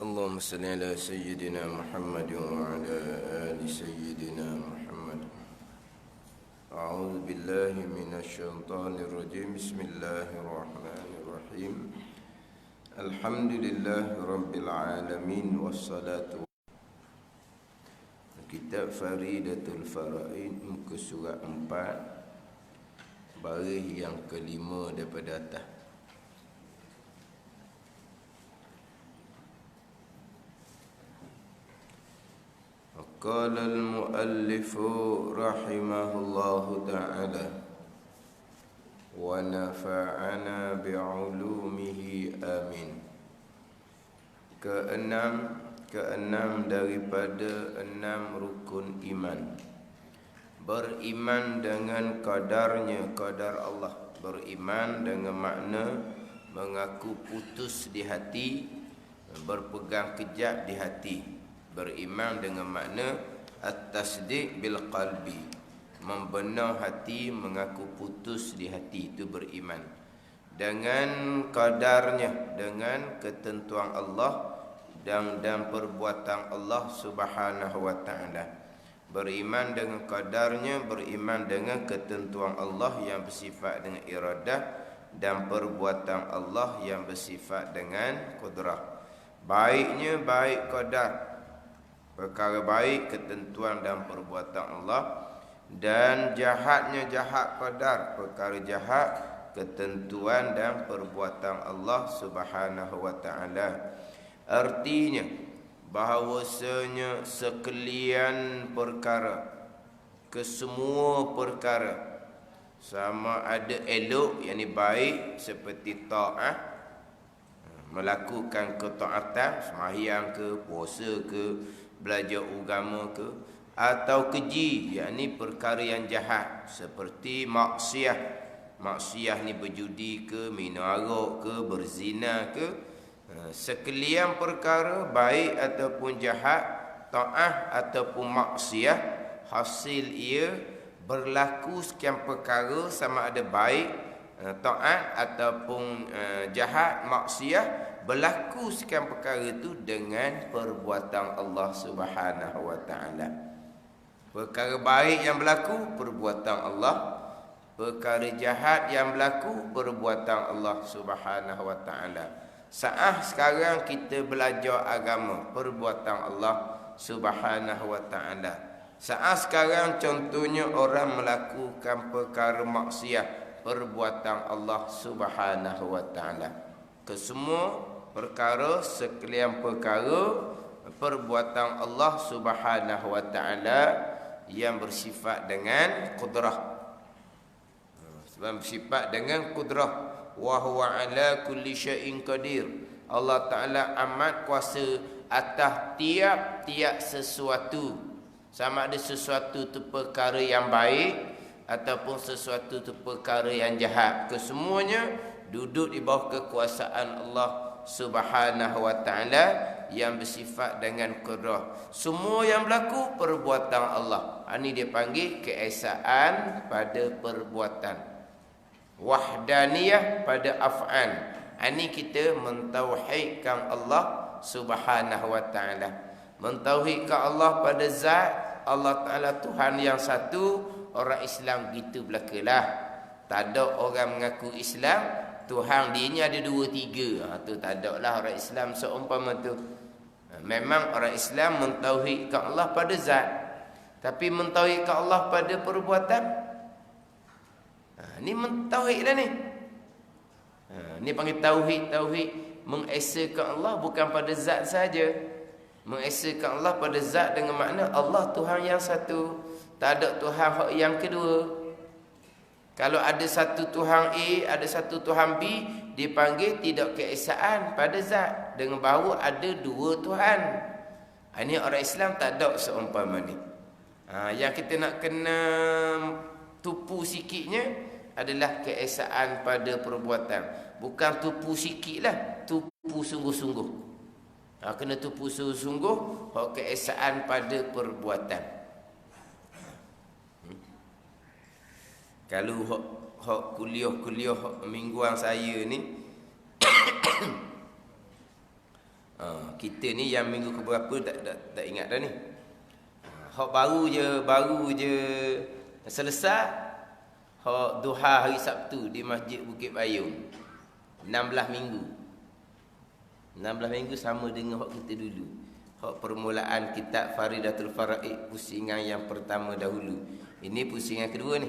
اللهم صل على سيدنا محمد وعلى آل سيدنا محمد. أعوذ بالله من الشيطان الرجيم. بسم الله الرحمن الرحيم. الحمد لله رب العالمين والصلاة. Kitab Faridatul Faraid, muka surat 4, baris yang kelima daripada atas. Qala al-muallif rahimahullahu ta'ala wa nafa'ana bi'ulumihi amin. Keenam daripada 6 rukun iman. Beriman dengan qadarnya, qadar Allah. Beriman dengan makna mengaku putus di hati, berpegang kejap di hati. Beriman dengan makna at-tasdiq bil qalbi, membenar hati, mengaku putus di hati, itu beriman. Dengan qadarnya, dengan ketentuan Allah dan perbuatan Allah Subhanahu wa ta'ala. Beriman dengan qadarnya, beriman dengan ketentuan Allah yang bersifat dengan iradah dan perbuatan Allah yang bersifat dengan qudrah. Baiknya baik qadar, perkara baik ketentuan dan perbuatan Allah, dan jahatnya jahat qadar, perkara jahat ketentuan dan perbuatan Allah Subhanahu wa ta'ala. Artinya bahawasanya sekalian perkara, kesemua perkara, sama ada elok, yakni baik, seperti ta'ah, melakukan ketaatan, sembahyang ke, puasa ke, belajar agama ke, atau keji, yakni perkara yang jahat seperti maksiat. Maksiat ni berjudi ke, minum arak ke, berzina ke, sekalian perkara baik ataupun jahat, taat ataupun maksiat, hasil ia berlaku sekian perkara, sama ada baik, taat ataupun jahat, maksiat, berlaku sekian perkara itu dengan perbuatan Allah Subhanahu wa ta'ala. Perkara baik yang berlaku, perbuatan Allah. Perkara jahat yang berlaku, perbuatan Allah Subhanahu wa ta'ala. Saat sekarang kita belajar agama, perbuatan Allah Subhanahu wa ta'ala. Saat sekarang contohnya orang melakukan perkara maksiat, perbuatan Allah Subhanahu wa ta'ala. Kesemua perkara, sekalian perkara, perbuatan Allah Subhanahu wa ta'ala yang bersifat dengan qudrah. Sebab bersifat dengan qudrah. Wa huwa ala kulli syai'in qadir. Allah Ta'ala amat kuasa atas tiap-tiap sesuatu. Sama ada sesuatu itu perkara yang baik ataupun sesuatu itu perkara yang jahat. Kesemuanya duduk di bawah kekuasaan Allah Subhanahu wa ta'ala yang bersifat dengan qudrah. Semua yang berlaku perbuatan Allah. Ini dia panggil keesaan pada perbuatan, wahdaniyah pada af'al. Ini kita mentauhidkan Allah Subhanahu wa ta'ala. Mentauhidkan Allah pada zat Allah Ta'ala, Tuhan yang satu. Orang Islam gitu belakalah. Tak ada orang mengaku Islam, Tuhan dia ni ada 2, 3. Tu tak ada lah orang Islam seumpama tu. Memang orang Islam mentauhidkan Allah pada zat, tapi mentauhidkan Allah pada perbuatan, ni mentauhid lah ni. Ni panggil tauhid. Tauhid mengesakan Allah bukan pada zat saja. Mengesakan Allah pada zat dengan makna Allah Tuhan yang satu, tak ada Tuhan yang kedua. Kalau ada satu Tuhan A, ada satu Tuhan B, dipanggil tidak keesaan pada zat, dengan bahawa ada 2 Tuhan. Ini orang Islam tak ada seumpama ni. Yang kita nak kena tupu sikitnya adalah keesaan pada perbuatan. Bukan tupu sikit lah, tupu sungguh-sungguh. Kena tupu sungguh-sungguh keesaan pada perbuatan. Kalau kuliah mingguan saya ni Kita ni yang minggu keberapa tak ingat dah ni. Hak baru je selesai. Hak duha hari Sabtu di Masjid Bukit Payung. 16 minggu. 16 minggu sama dengan hak kita dulu. Hak permulaan kitab Faridatul Faraid, pusingan yang pertama dahulu. Ini pusingan kedua ni.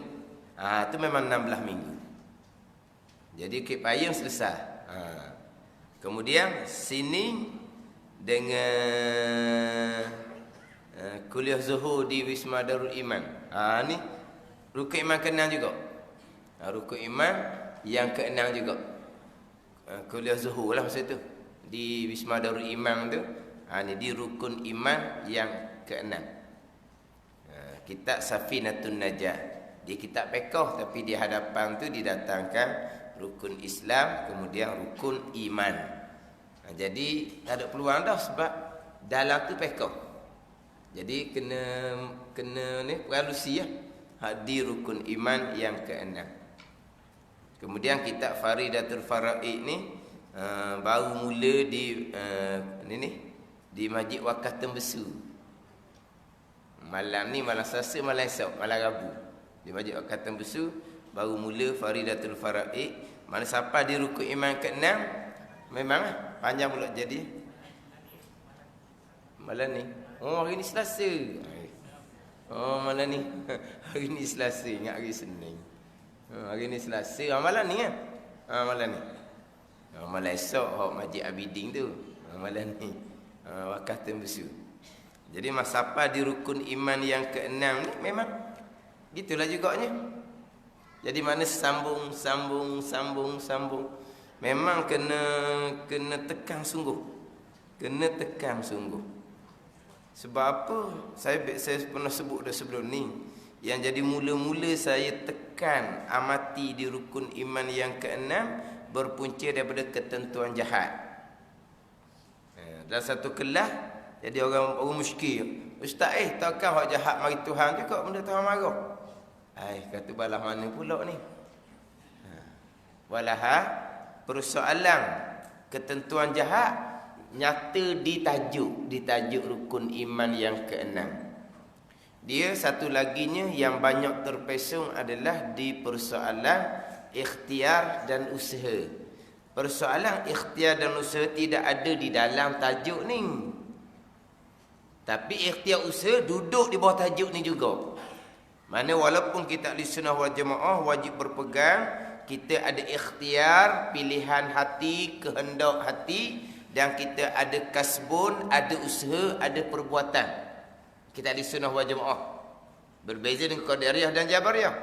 Tu memang 16 minggu. Jadi Bukit Payung selesai. Kemudian sini dengan kuliah Zuhur di Wisma Darul Iman. Ni rukun iman ke-6 juga. Rukun iman yang ke-6 juga. Kuliah Zuhur lah masa tu. Di Wisma Darul Iman tu. Ni di rukun iman yang ke-6. Kitab Safinatun Najah. Dia kitab fiqh tapi di hadapan tu didatangkan rukun Islam, kemudian rukun iman. Jadi tak ada peluang dah sebab dalam tu fiqh. Jadi kena ni peralusi ya. Di rukun iman yang ke-6. Kemudian kitab Faridatul Faraid ni baru mula di di Masjid Wakaf Tembesu. Malam ni, malam Selasa, malam esok, malam Rabu. Di Masjid Wakaf Tembesu baru mula Faridatul Faraid. Mana siapa di rukun iman ke-6 memang panjang pula jadi. Malam ni. Hari ni Selasa. Malam ni. Hari ni Selasa, ingat hari Senin. Hari ni Selasa. Malam ni kan? Malam ni. Malam esok hak Masjid Abidin tu. Malam ni. Wakaf Tembesu. Jadi masapa di rukun iman yang ke-6 ni memang gitulah juganya. Jadi mana sambung. Memang kena tekan sungguh. Kena tekan sungguh. Sebab apa? Saya pernah sebut dah sebelum ni. Yang jadi mula-mula saya tekan amati di rukun iman yang ke-6 berpunca daripada ketentuan jahat. Dalam satu kelas jadi orang muskil. Ustaz takkan hak jahat mari Tuhan juga benda Tuhan marah. Kata balah mana pula ni? Walaha persoalan ketentuan jahat nyata ditajuk rukun iman yang ke-6. Dia satu laginya yang banyak terpesong adalah di persoalan ikhtiar dan usaha. Persoalan ikhtiar dan usaha tidak ada di dalam tajuk ni. Tapi ikhtiar usaha duduk di bawah tajuk ni juga. Mana walaupun kita ahli sunnah wal jamaah wajib berpegang, kita ada ikhtiar, pilihan hati, kehendak hati, dan kita ada kasbun, ada usaha, ada perbuatan. Kita ahli sunnah wal jamaah. Berbeza dengan Qadariyah dan Jabariyah.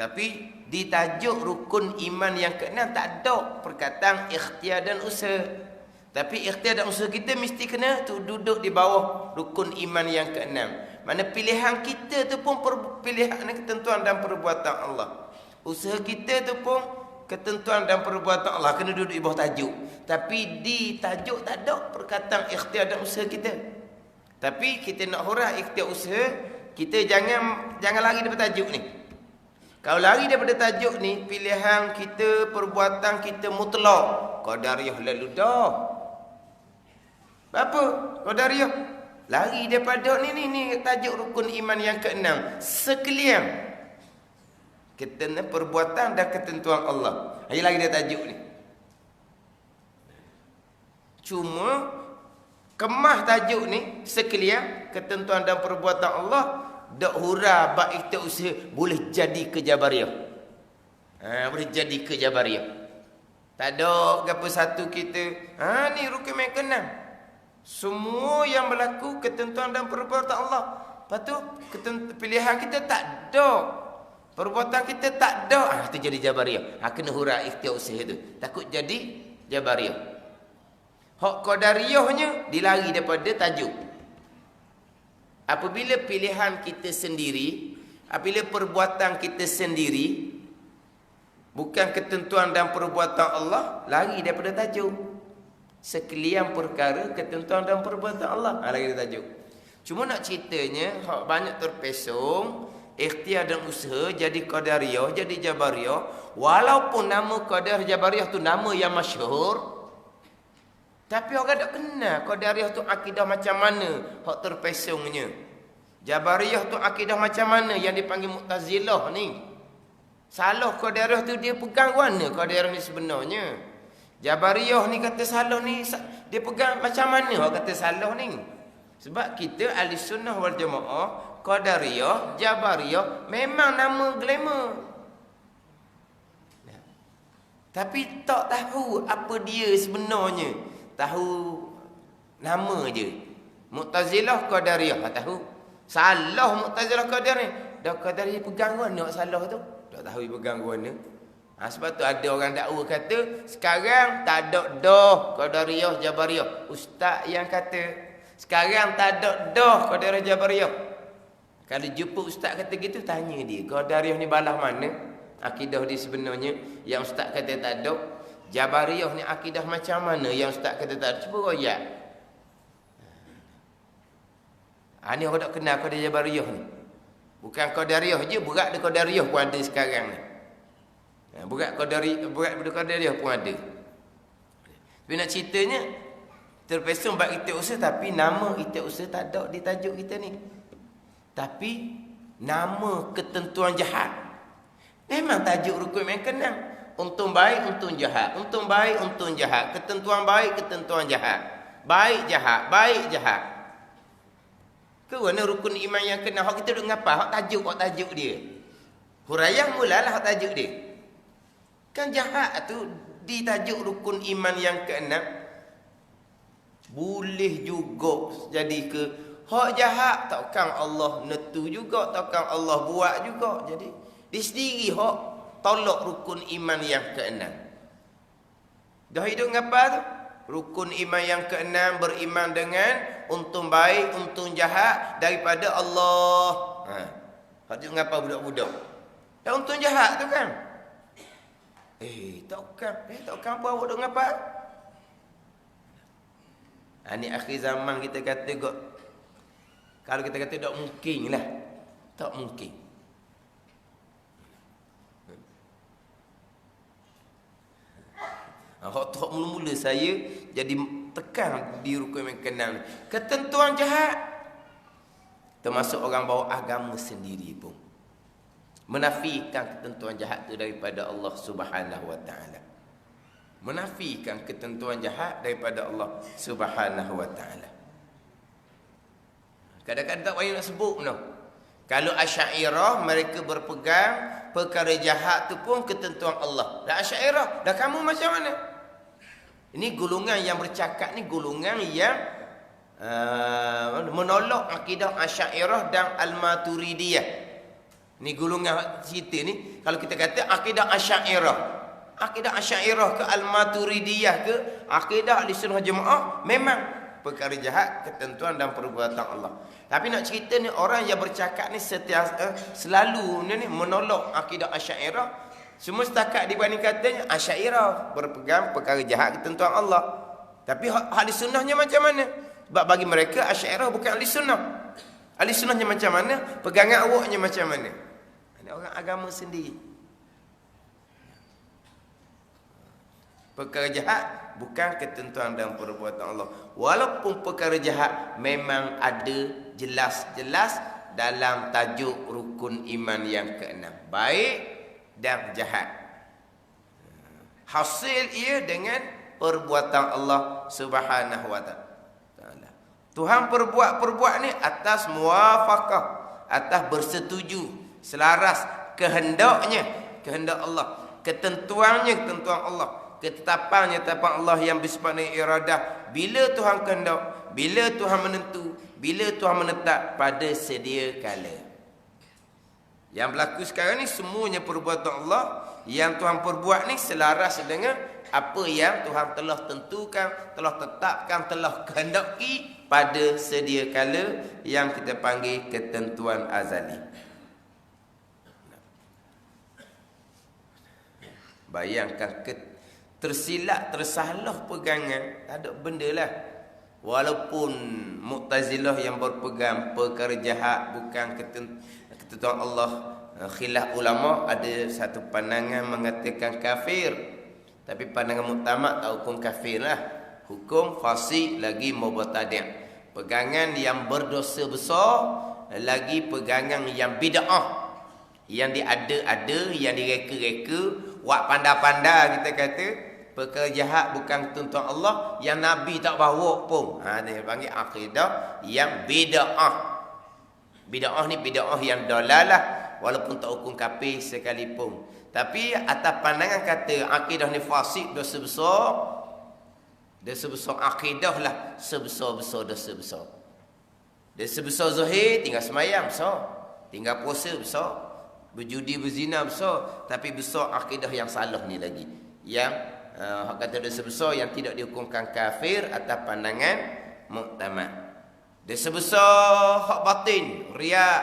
Tapi di tajuk rukun iman yang ke-6 tak ada perkataan ikhtiar dan usaha. Tapi ikhtiar dan usaha kita mesti kena tu duduk di bawah rukun iman yang ke-6. Mana pilihan kita tu pun pilihan ketentuan dan perbuatan Allah. Usaha kita tu pun ketentuan dan perbuatan Allah kena duduk di bawah tajuk. Tapi di tajuk tak ada perkataan ikhtiar dan usaha kita. Tapi kita nak hurah ikhtiar usaha, kita jangan lari daripada tajuk ni. Kalau lari daripada tajuk ni, pilihan kita, perbuatan kita mutlak. Qadariyah lalu dah. Apa? Qadariyah. Lari daripada ni tajuk rukun iman yang ke-6. Sekalian. Perbuatan dan ketentuan Allah. Hanya lagi dia tajuk ni. Cuma kemah tajuk ni sekalian ketentuan dan perbuatan Allah dak hura bab ikhtiar usaha boleh jadi ke Jabariyah. Boleh jadi ke Jabariyah. Tak ada apa satu kita. Ni rukun iman ke-6. Semua yang berlaku ketentuan dan perbuatan Allah. Lepas tu pilihan kita tak ada. Perbuatan kita tak ada. Itu jadi Jabariyah. Kena hura ikhtiar usaha tu. Takut jadi Jabariyah. Hak Qadariyahnya dilari daripada tajuk. Apabila pilihan kita sendiri, apabila perbuatan kita sendiri, bukan ketentuan dan perbuatan Allah, lari daripada tajuk. Sekalian perkara ketentuan dan perbuatan Allah, lari daripada tajuk. Cuma nak ceritanya, banyak terpesong, ikhtiar dan usaha jadi Qadariyah, jadi Jabariyah. Walaupun nama Qadar Jabariyah tu nama yang masyhur, Tapi orang tak kenal Qadariyah tu akidah macam mana hak terpesongnya. Jabariyah tu akidah macam mana yang dipanggil Mu'tazilah ni. Salah Qadariyah tu dia pegang mana Qadariyah ni sebenarnya. Jabariyah ni kata salah ni dia pegang macam mana hak kata salah ni. Sebab kita ahli sunnah wal jamaah, Qadariyah, Jabariyah memang nama glamour. Tapi tak tahu apa dia sebenarnya. Tahu nama je. Mu'tazilah, Qadariyah tahu. Salah Mu'tazilah, Qadariyah. Dah Qadariyah pegang mana salah tu? Tak tahu dia pegang mana. Sebab tu ada orang dakwa kata sekarang tak ada dah Qadariyah, Jabariyah. Ustaz yang kata sekarang tak ada dah Qadariyah, Jabariyah. Kalau jumpa ustaz kata gitu, tanya dia, Qadariyah ni balah mana? Akidah dia sebenarnya yang ustaz kata tak ada. Jabariyah ni akidah macam mana yang ustaz kata tak ada? Cuba royak. Ni orang tak kenal Qadariyah, Jabariyah ni. Bukan Qadariyah je, berat dia Qadariyah pun ada sekarang ni. Berat Qadariyah pun ada. Tapi nak ceritanya, terpesong bab kita usaha, tapi nama kita usaha tak ada di tajuk kita ni. Tapi nama ketentuan jahat memang tajuk rukun yang kenal. Untung baik, untung jahat. Untung baik, untung jahat. Ketentuan baik, ketentuan jahat. Baik jahat, baik jahat. Ke mana rukun iman yang kenal? Hak kita duk ngapa? Hak tajuk dia. Hurayah mulalah hak tajuk dia. Kan jahat tu di tajuk rukun iman yang keenam. Boleh juga jadi ke hak jahat, takkan Allah netu juga, takkan Allah buat juga. Jadi dia sendiri hak tolak rukun iman yang keenam. Dah hidup ngapa tu? Rukun iman yang keenam beriman dengan untung baik, untung jahat daripada Allah. Hak tu ngapa budak-budak? Dah untung jahat tu kan? Takkan apa awak duk ngapa? Ni akhir zaman kita kata kok. Kalau kita kata tak mungkin lah. Tak mungkin. Hak tak mula-mula saya jadi tekan di rukun yang keenam. Ketentuan jahat. Termasuk orang bawa agama sendiri pun menafikan ketentuan jahat itu daripada Allah Subhanahu wa taala. Menafikan ketentuan jahat daripada Allah Subhanahu wa taala. Kadang-kadang tak payah nak sebut no. Kalau Asy'ariyah mereka berpegang perkara jahat tu pun ketentuan Allah. Dah Asy'ariyah, dah kamu macam mana? Ini golongan yang bercakap ni golongan yang menolak akidah Asy'ariyah dan Al-Maturidiyah. Ni golongan cerita ni kalau kita kata akidah Asy'ariyah, akidah Asy'ariyah ke Al-Maturidiyah ke akidah Ahlussunnah Jamaah memang perkara jahat ketentuan dan perbuatan Allah. Tapi nak cerita ni orang yang bercakap ni selalu ni menolak akidah Asy'ariyah. Semua setakat dibanding katanya Asy'ariyah berpegang perkara jahat ketentuan Allah. Tapi ahli sunnahnya macam mana? Sebab bagi mereka Asy'ariyah bukan ahli sunnah. Ahli sunnahnya macam mana? Pegangan awaknya macam mana? Ada orang agama sendiri. Perkara jahat bukan ketentuan dan perbuatan Allah. Walaupun perkara jahat memang ada jelas-jelas dalam tajuk rukun iman yang keenam. Baik dan jahat. Hasil ia dengan perbuatan Allah Subhanahu wa taala. Tuhan perbuat ni atas muwafaqah, atas bersetuju, selaras kehendaknya, kehendak Allah, ketentuannya, ketentuan Allah, ketetapannya, ketetapan Allah yang bersifat iradah. Bila Tuhan kehendak, bila Tuhan menentu, bila Tuhan menetap pada sedia kala. Yang berlaku sekarang ni semuanya perbuatan Allah yang Tuhan perbuat ni selaras dengan apa yang Tuhan telah tentukan, telah tetapkan, telah kehendaki pada sedia kala yang kita panggil ketentuan azali. Bayangkan tersilap, tersalah pegangan, tak ada benda lah. Walaupun Mu'tazilah yang berpegang perkara jahat bukan ketentuan Allah, khilaf ulama ada satu pandangan mengatakan kafir. Tapi pandangan muktamad tak hukum kafir lah. Hukum fasik lagi mubtadi'. Pegangan yang berdosa besar lagi pegangan yang bid'ah. Yang diada-ada, yang direka-reka, buat pandai-pandai kita kata, perkara jahat bukan tuntun Allah, yang Nabi tak bawa pun. Dia panggil akidah yang bid'ah. Bid'ah ni bid'ah yang dalalah, walaupun tak hukum kafir sekalipun. Tapi atas pandangan kata akidah ni fasik, dosa besar. Dosa besar akidah lah sebesar-besar dosa besar. Dosa besar zahir tinggal semayang besar, tinggal puasa besar, berjudi berzina besar. Tapi besar akidah yang salah ni lagi, yang kata dosa besar yang tidak dihukumkan kafir atas pandangan muktamad. Dosa besar hak batin, riak,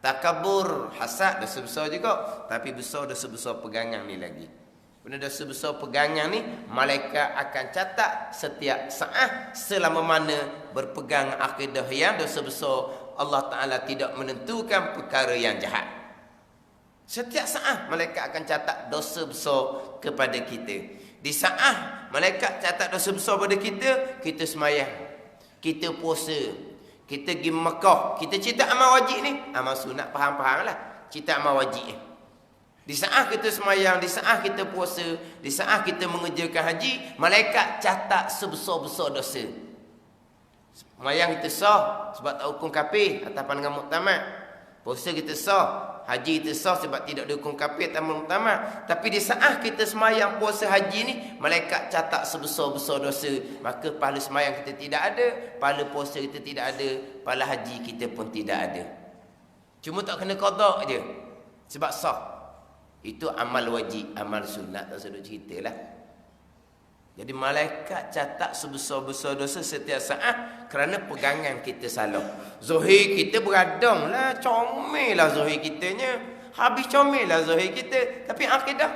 takabur, hasad, dosa besar juga. Tapi besar dosa besar pegangan ni lagi. Benda dosa besar pegangan ni, malaikat akan catat setiap saat selama mana berpegang akidah yang dosa besar. Allah Ta'ala tidak menentukan perkara yang jahat. Setiap saat malaikat akan catat dosa besar kepada kita. Di saat malaikat catat dosa besar pada kita, kita semayang, kita puasa, kita pergi Mekah, kita cerita amal wajib ni, amal sunat faham-faham lah, cerita amal wajib ni. Di saat kita semayang, di saat kita puasa, di saat kita mengerjakan haji, malaikat catat sebesar-besar dosa. Semayang kita sah sebab tak hukum kafir atas pandangan muktamad. Puasa kita sah, haji kita sah sebab tidak dihukum kafir atas muktamad. Tapi di saat kita semayang, puasa, haji ni, malaikat catat sebesar-besar dosa. Maka pahala semayang kita tidak ada, pahala puasa kita tidak ada, pahala haji kita pun tidak ada. Cuma tak kena qada je sebab sah. Itu amal wajib, amal sunat tak sedut ceritalah. Jadi malaikat catat sebesar-besar dosa setiap saat kerana pegangan kita salah. Zahir kita beradang lah, comel lah zahir kitanya. Habis comel lah zahir kita, tapi akidah.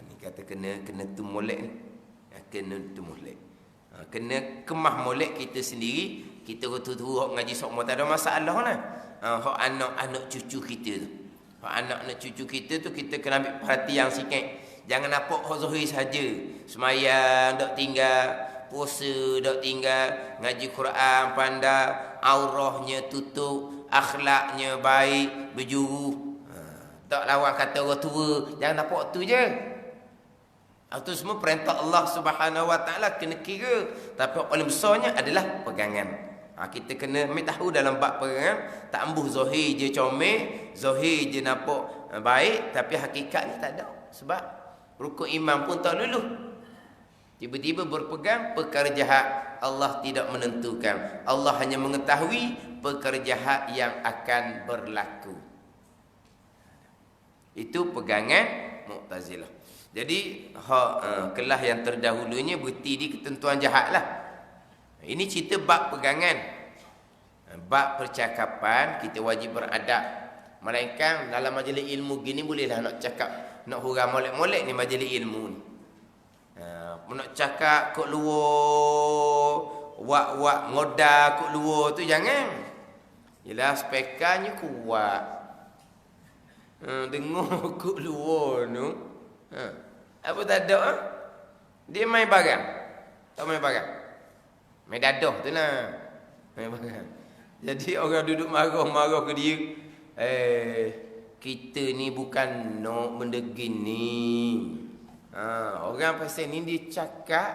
Ni kata kena tu molek ni. Kena tu molek. Kena kemah molek kita sendiri. Kita tu ngaji sok tak ada masalah lah. Hak anak-anak cucu kita tu. Anak-anak cucu kita tu kita kena ambil perhatian sikit. Jangan nampak hak zahir saja. Semayang dok tinggal, puasa dok tinggal, ngaji Quran pandai, aurahnya tutup, akhlaknya baik, berjuru. Tak lawan kata orang tua, jangan nampak tu je. Itu semua perintah Allah Subhanahu Wa Taala kena kira. Tapi paling besarnya adalah pegangan. Kita kena ambil tahu dalam bab pegangan, tak ambuh zahir je comel, zahir je nampak baik, tapi hakikatnya tak ada. Sebab rukun iman pun tak luluh. Tiba-tiba berpegang perkara jahat, Allah tidak menentukan. Allah hanya mengetahui perkara jahat yang akan berlaku. Itu pegangan Mu'tazilah. Jadi kelas yang terdahulunya berhenti di ketentuan jahat lah. Ini cerita bab pegangan. Bab percakapan, kita wajib beradab. Melainkan dalam majlis ilmu gini bolehlah nak cakap, nak hurang molek-molek ni majlis ilmu ni. Nak cakap kok luar, wak-wak ngoda kok luar tu jangan. Yelah speakernya kuat. Dengar kok luar tu. Apa tak ada? Dia main barang. Tak main barang. Main dadah tu lah. Main barang. Jadi orang duduk marah-marah ke dia. Kita ni bukan nak benda gini. Orang pasal ni dia cakap.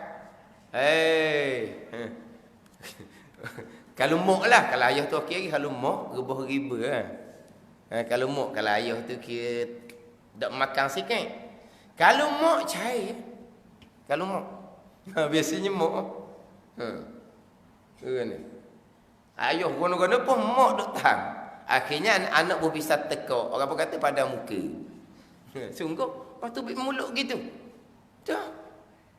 Kalau mok lah. Kalau ayah tu okey, kalau mok rebah riba lah. Kalau mok, kalau ayah tu kira tak makan sikit. Kalau mok cair. Kalau mok. Biasanya mok. Ayah guna-guna pun mok duk tahan. Akhirnya anak berpisah teka. Orang pun kata pada muka. Sungguh lepas tu mulut gitu. Dah.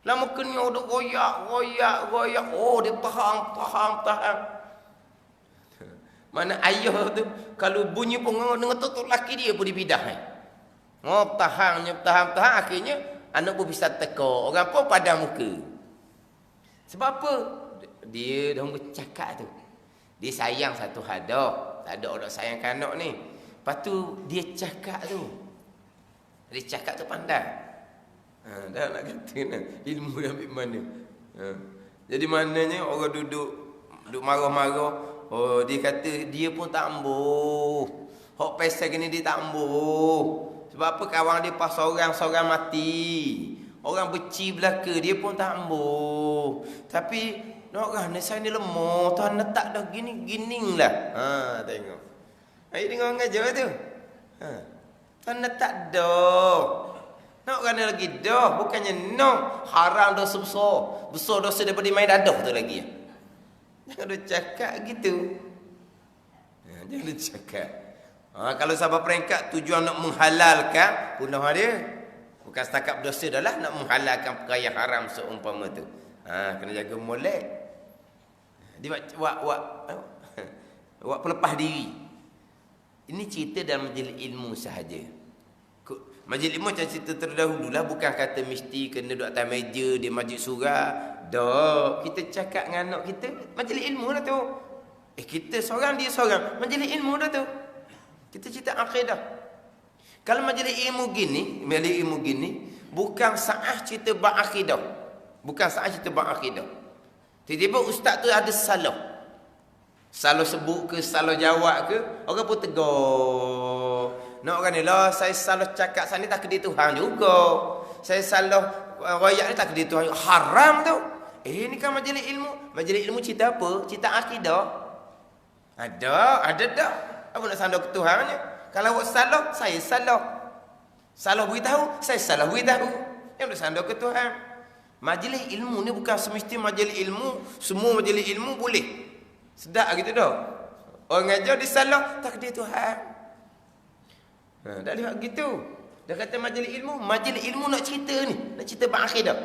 Lama kena duk goyak. Oh dia tahan. Mana ayah tu kalau bunyi pun dengan tutup laki dia pun dipidah. Tahan. Akhirnya anak berpisah teka. Orang pun pada muka. Sebab apa? Dia dah bercakap tu. Dia sayang satu hadah. Tak ada orang sayang kanak ni. Lepas tu dia cakap tu. Dia cakap tu pandai. Dah nak kata nak ilmu dia ambil mana. Jadi maknanya orang duduk marah-marah, oh dia kata dia pun tak ambuh. Hok pesal gini dia tak ambuh. Sebab apa? Kawan dia pas seorang mati. Orang beci belaka dia pun tak ambuh. Tapi orang ni saya ni lemah, Tuhan letak dah gini lah. Tengok. Ai dengar ngajar tu. Tuhan letak dah. Nak kan lagi dah, bukannya no haram dosa besar. Besar dosa daripada main dadah tu lagi. Jangan dia cakap gitu. Jangan dia cakap. Kalau sahabat peringkat tujuan nak menghalalkan punah dia. Bukan setakat dosa dah lah, nak menghalalkan perkara yang haram seumpama tu. Kena jaga molek. Dia buat pelepah diri. Ini cerita dalam majlis ilmu sahaja. Majlis ilmu macam cerita terdahulu lah. Bukan kata mesti kena duduk atas meja di majlis surah. Dah, kita cakap dengan anak kita, majlis ilmu dah tu. Kita seorang, dia seorang, majlis ilmu dah tu. Kita cerita akidah. Kalau majlis ilmu gini, bukan saat cerita bab akidah. Bukan saat cerita bab akidah. Tiba-tiba ustaz tu ada salah. Salah sebut ke, salah jawab ke, orang pun tegur. Nak orang ni lah, saya salah cakap sana tak kena Tuhan juga. Saya salah royak ni tak kena Tuhan. Haram tu. Ni kan majlis ilmu. Majlis ilmu cerita apa? Cerita akidah. Ada dah. Apa nak sandar ke Tuhan ni? Kalau awak salah, saya salah. Salah beritahu, saya salah beritahu. Yang nak sandar ke Tuhan. Majlis ilmu ni bukan semesti majlis ilmu. Semua majlis ilmu boleh. Sedap gitu dah. Orang ngajar dia salah, tak kena Tuhan. Dah lihat gitu. Dah kata majlis ilmu nak cerita ni, nak cerita bab akidah.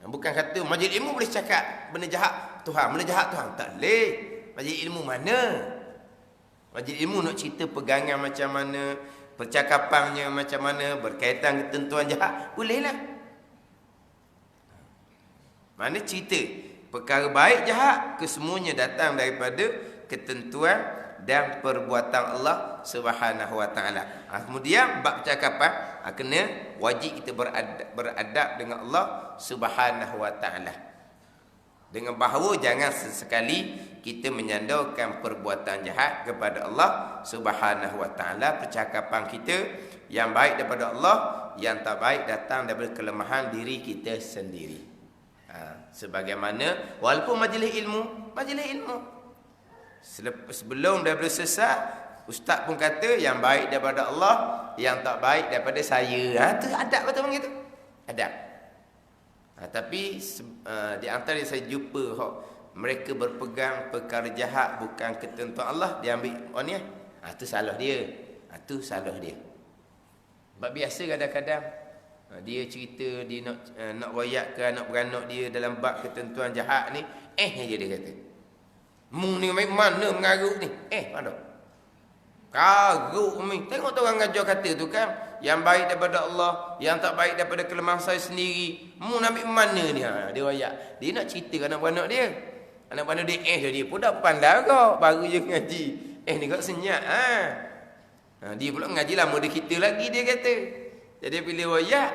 Bukan kata majlis ilmu boleh cakap benda jahat Tuhan, benda jahat Tuhan. Tak boleh. Majlis ilmu mana? Majlis ilmu nak cerita pegangan macam mana, percakapannya macam mana, berkaitan ketentuan jahat, bolehlah. Mana cerita perkara baik jahat, kesemuanya datang daripada ketentuan dan perbuatan Allah Subhanahu wa taala. Kemudian bab percakapan kena wajib kita beradab dengan Allah Subhanahu wa taala. Dengan bahawa jangan sesekali kita menyandarkan perbuatan jahat kepada Allah Subhanahu wa taala. Percakapan kita yang baik daripada Allah, yang tak baik datang daripada kelemahan diri kita sendiri. Sebagaimana walaupun majlis ilmu sebelum daripada sesat, ustaz pun kata yang baik daripada Allah, yang tak baik daripada saya. Tu adab betul begitu. Adab. Tapi di antara saya jumpa mereka berpegang perkara jahat bukan ketentuan Allah, dia ambil ni. Tu salah dia. Tu salah dia. Sebab biasa kadang-kadang dia cerita dia nak royak ke anak beranak dia dalam bab ketentuan jahat ni, je dia kata. Mu ni mana mengarut ni? Mana? Karut ni. Tengok tu orang ngajar kata tu kan, yang baik daripada Allah, yang tak baik daripada kelemahan saya sendiri. Mu nak ambil mana ni? Dia royak. Dia nak cerita anak beranak dia. Anak beranak dia dia pun dah pandai kau, baru je ngaji. Ni kau senyap. Dia pula ngaji lama dia kita lagi, dia kata. Jadi bila royak,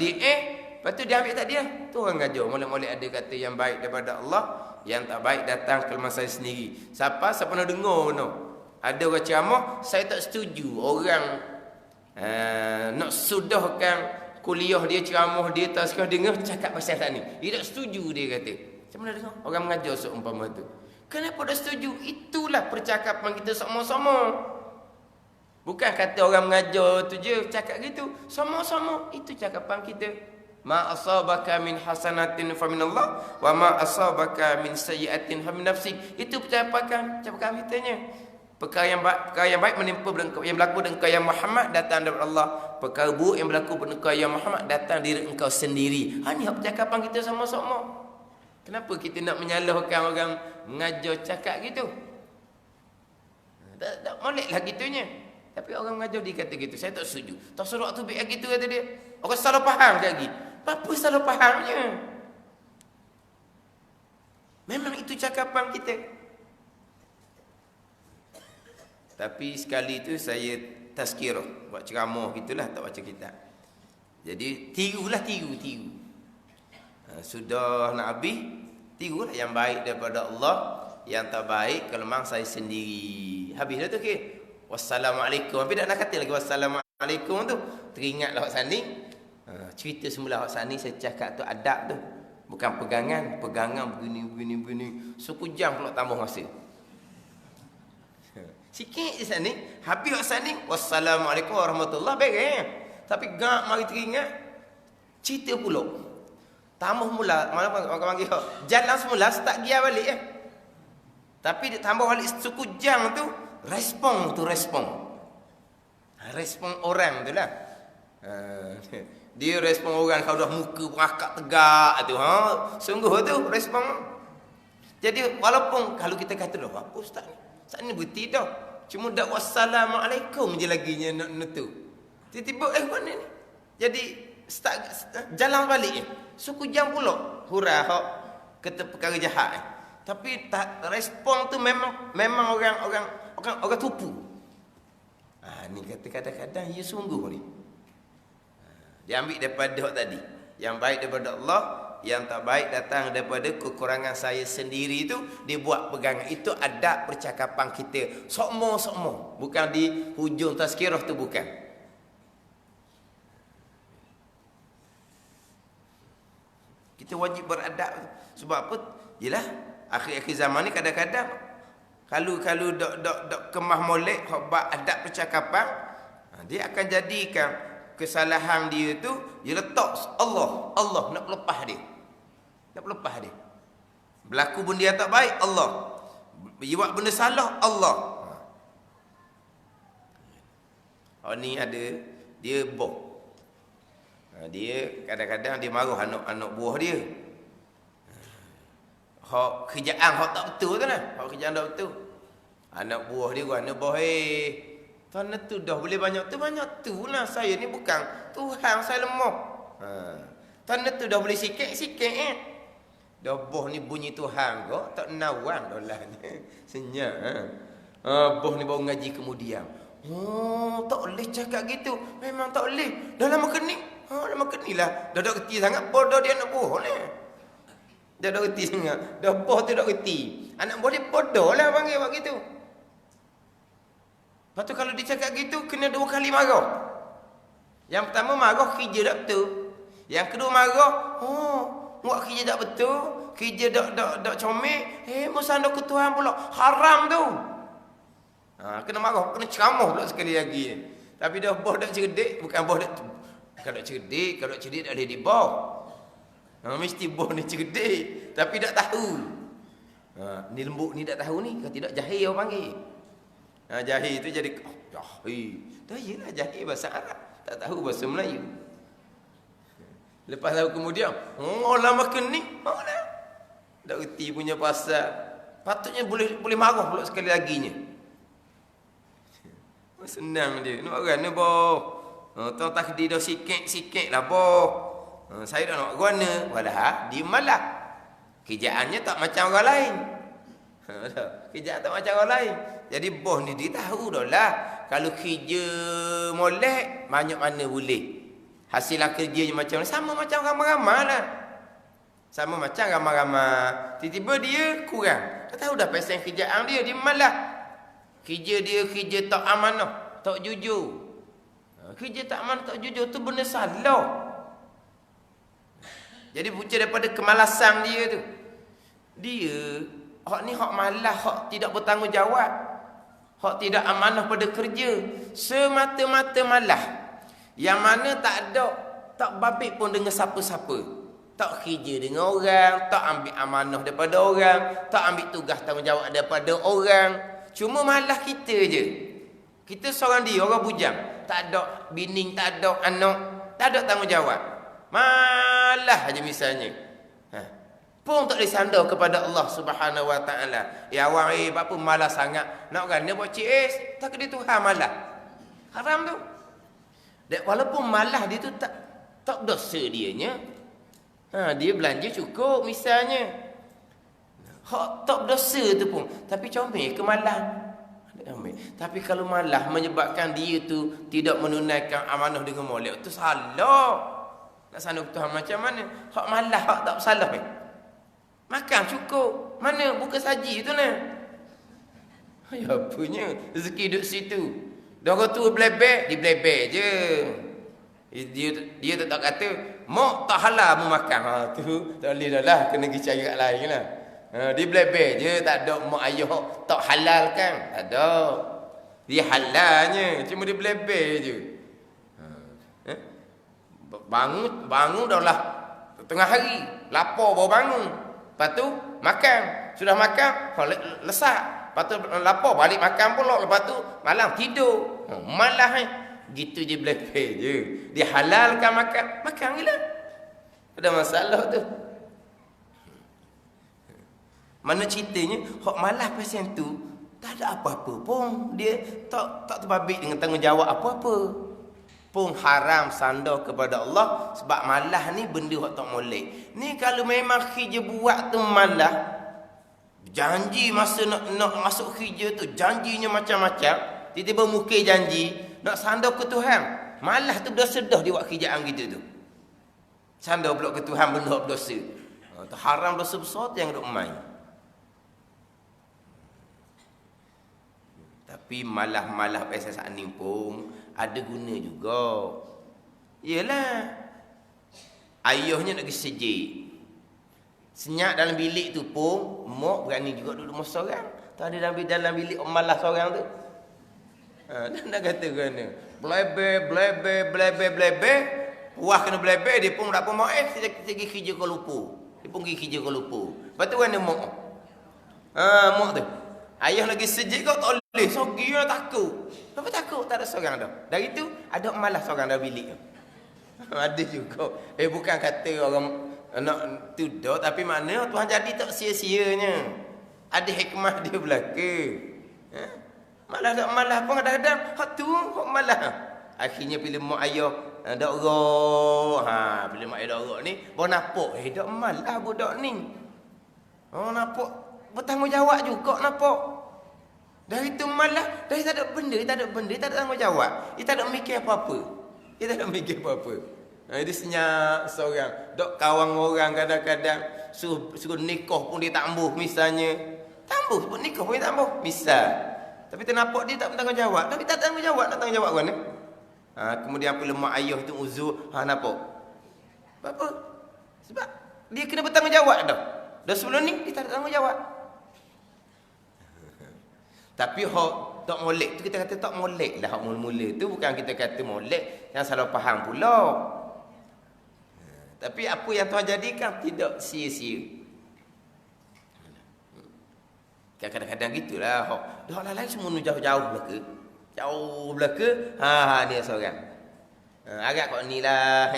dia lepas tu dia ambil tak dia. Tu orang ngajar. Molek-molek ada kata yang baik daripada Allah, yang tak baik datang kelemahan saya sendiri. Siapa nak dengar no? Ada orang ceramah, saya tak setuju. Orang nak sudahkan kuliah dia, ceramah dia, tak suka dengar cakap pasal tak ni. Dia tak setuju, dia kata. Macam mana dengar? Orang mengajar seumpama tu. Kenapa tak setuju? Itulah percakapan kita sama-sama. Bukan kata orang mengajar tu je cakap gitu. Sama-sama itu cakapan kita. Ma asabaka min hasanatin fa min Allah wa ma asabaka min sayyi'atin fa min nafsik. Itu cakapan kita nya. Perkara yang baik menimpa yang berlaku dengan engkau yang Muhammad datang daripada Allah. Perkara buruk yang berlaku pada engkau yang Muhammad datang dari engkau sendiri. Ni percakapan kita sama-sama. Kenapa kita nak menyalahkan orang mengajar cakap gitu? Tak moleklah gitunya. Tapi orang mengajar dia kata gitu, saya tak setuju. Tak suruh waktu biar gitu kata dia. Orang salah faham lagi. Apa salah fahamnya? Memang itu cakapan kita. Tapi sekali itu saya tazkirah, buat ceramah gitulah, tak baca kitab. Jadi tiru. Sudah nak habis, tirulah yang baik daripada Allah, yang tak baik kalau memang saya sendiri. Habis dah tu okey. Wassalamualaikum. Tapi tak nak kata lagi wassalamualaikum tu. Teringatlah hak sani. Cerita semula hak sani saya cakap tu adab tu. Bukan pegangan begini. Sekejam pula tambah masa. Sikit je sani, habis hak sani wassalamualaikum warahmatullahi wabarakatuh. Tapi gak mari teringat cerita pula. Tambah mula, mana orang panggil jalan semula start gear balik Tapi dia tambah balik sekejam tu, respon. Respon orang tu lah. Dia respon orang kalau dah muka berakak tegak tu. Sungguh tu respon. Jadi walaupun kalau kita kata dah apa ustaz ni? Ustaz ni berhenti dah. Cuma dak wassalamualaikum je lagi nak nutup. Tiba-tiba mana ni? Jadi start jalan balik sekejam pula hurah hak kata perkara jahat tapi tak respon tu memang orang tupu. Ni kata kadang-kadang ya sungguh ni. Dia ambil daripada hak tadi, yang baik daripada Allah, yang tak baik datang daripada kekurangan saya sendiri tu, dia buat pegangan. Itu adab percakapan kita sokmo, bukan di hujung tazkirah tu, bukan. Kita wajib beradab. Sebab apa? Yalah, akhir-akhir zaman ni kadang-kadang kalau dok kemah molek hak adab percakapan, dia akan jadikan kesalahan dia tu dia letak Allah nak lepas dia. Berlaku benda yang tak baik, Allah. Buat benda salah, Allah. Ni ada dia boh. Dia kadang-kadang dia marah anak buah dia. Hak kerjaan hak tak betul tu lah. Hak kerjaan tak betul. Anak buah dia guna tanah tu dah boleh banyak tu lah. Saya ni bukan Tuhan, saya lemah. Tanah tu dah boleh sikit Dah boh ni bunyi Tuhan kau tak nawang dah lah ni. Senyap. Boh ni baru ngaji kemudian. Tak boleh cakap gitu. Memang tak boleh. Dah lama kening. Lama kening lah. Dah reti sangat bodoh dia anak buah ni. Dah reti sangat. Dah boh tu dah reti. Anak buah dia bodoh lah panggil buat gitu. Lepas tu kalau dia cakap gitu, kena 2 kali marah. Yang pertama marah kerja tak betul. Yang kedua marah, buat kerja tak betul. Kerja tak comel. Musa anda ke Tuhan pula. Haram tu. Kena marah, kena ceramah pula sekali lagi. Tapi dah boh dak cerdik, bukan boh dak. Kalau cerdik tak boleh dibawa. Mesti boh ni cerdik, tapi tak tahu. Ni lembut ni tak tahu ni, kalau tidak jahil orang panggil. Jahil tu jadi jahil. Dah yelah jahil bahasa Arab, tak tahu bahasa Melayu. Lepas tahu kemudian, lama kening, lah. Tak reti punya pasal. Patutnya boleh marah pula sekali laginya. Senang dia. Nak orang ni boh. Tuan takdir dah sikit lah boh. Saya dah nak guna. Walah, dia malah. Kerjaannya tak macam orang lain. Kerjaan tak macam orang lain. Jadi boh ni dia tahu dah lah. Kalau kerja molek, banyak mana boleh. Hasilan kerjanya macam mana? Sama macam ramai-ramai lah. Sama macam ramai-ramai. Tiba-tiba dia kurang. Tak tahu dah pasal kerjaan dia. Dia malah. Kerja dia kerja tak amanah, tak jujur. Kerja tak amanah, tak jujur tu benda salah. Jadi punca daripada kemalasan dia tu. Dia hak ni hak malas, hak tidak bertanggungjawab. Hak tidak amanah pada kerja. Semata-mata malas. Yang mana tak babik pun dengan siapa-siapa. Tak kerja dengan orang, tak ambil amanah daripada orang, tak ambil tugas tanggungjawab daripada orang. Cuma malah kita je. Kita seorang dia, orang bujang. Tak ada bini, tak ada anak, tak ada tanggungjawab. Malah aja misalnya. Pun tak disandar kepada Allah Subhanahu Wa Taala. Ya awak apa malah sangat. Nak kan dia buat CS, tak kena Tuhan malah. Haram tu. Dan walaupun malah dia tu tak dosa dianya. Dia belanja cukup misalnya. Hak tak berdosa tu pun. Tapi comel kemalan. Dia ambil. Tapi kalau malah menyebabkan dia tu tidak menunaikan amanah dengan molek, tu salah. Nak sandung Tuhan macam mana? Hak malah, hak tak bersalah. Makan cukup. Mana buka saji tu nah. Ya punya rezeki duduk situ. Dah tu blebek, dia blebek je. Dia tak kata mak tak halal mu makan. Ha tu tak boleh dah lah, kena pergi cari kat lain lah. Dia blebek je, tak ada mak ayah tak halal kan. Tak ada. Dia halalnya, cuma dia blebek je. Bangun dah lah tengah hari, lapar baru bangun. Lepas tu makan, sudah makan, lesak. Lepas tu lapar balik makan pula. Lepas tu malam tidur. Malah gitu je blebek je. Dia halalkan makan je lah. Ada masalah tu. Mana ceritanya hak malah pasien tu tak ada apa-apa pun. Dia tak terbabit dengan tanggungjawab apa-apa. Pun haram sandar kepada Allah. Sebab malah ni benda hak tak molek. Ni kalau memang kerja buat tu malah, janji masa nak masuk kerja tu, janjinya macam-macam. Tiba-tiba mukir janji nak sandar ke Tuhan. Malah tu berdosa dah dia buat kerjaan gitu tu. Sandar pula ke Tuhan benda hak berdosa. Tu haram, dosa besar tu yang duk main. Tapi malah pasal saat ni pun ada guna juga. Yelah, ayahnya nak pergi sejik. Senyap dalam bilik tu pun mak berani juga duduk rumah seorang. Tak ada dalam bilik malah seorang tu. Dan nak kata kerana blebek. Puas kena blebek, dia pun tak apa mak pergi kerja ke Lumpur. Dia pun pergi kerja ke Lumpur. Lepas tu kerana mak. Mak tu. Ayah lagi sejik kau tak boleh. Sogi lah takut. Apa takut? Tak ada seorang dah. Dari tu ada malah seorang dalam bilik tu. Ada juga. Bukan kata orang nak tu dah, tapi mana Tuhan jadi tak sia-sianya. Ada hikmah dia belaka. Malah pun kadang-kadang hak tu hak malah. Akhirnya bila mak ayah dak roh. Bila mak ayah dak roh ni, baru nampak dak malah budak ni. Nampak bertanggungjawab juga nampak. Dari tu malah, dari tak ada benda, tak ada tanggungjawab. Dia tak ada mikir apa-apa. Dia senyap seorang. Dok kawan orang kadang-kadang suruh nikah pun dia tak ambuh misalnya. Tak ambuh, sebut nikah pun dia tak ambuh. Misal. Tapi ternampak dia tak bertanggungjawab. Tapi tak tanggungjawab, nak tanggungjawab kan? Kemudian apabila mak ayah tu uzur, nampak. Apa? Sebab dia kena bertanggungjawab dah. Dah sebelum ni, dia tak ada tanggungjawab. Tapi hak tak molek tu kita kata tak molek lah. Hak mula-mula tu bukan kita kata molek, yang salah faham pula. Tapi apa yang Tuhan jadikan tidak sia-sia. Kadang-kadang gitulah. Dah orang lain semua jauh-jauh belaka. Jauh belaka. Dia seorang. Agak kau ni lah.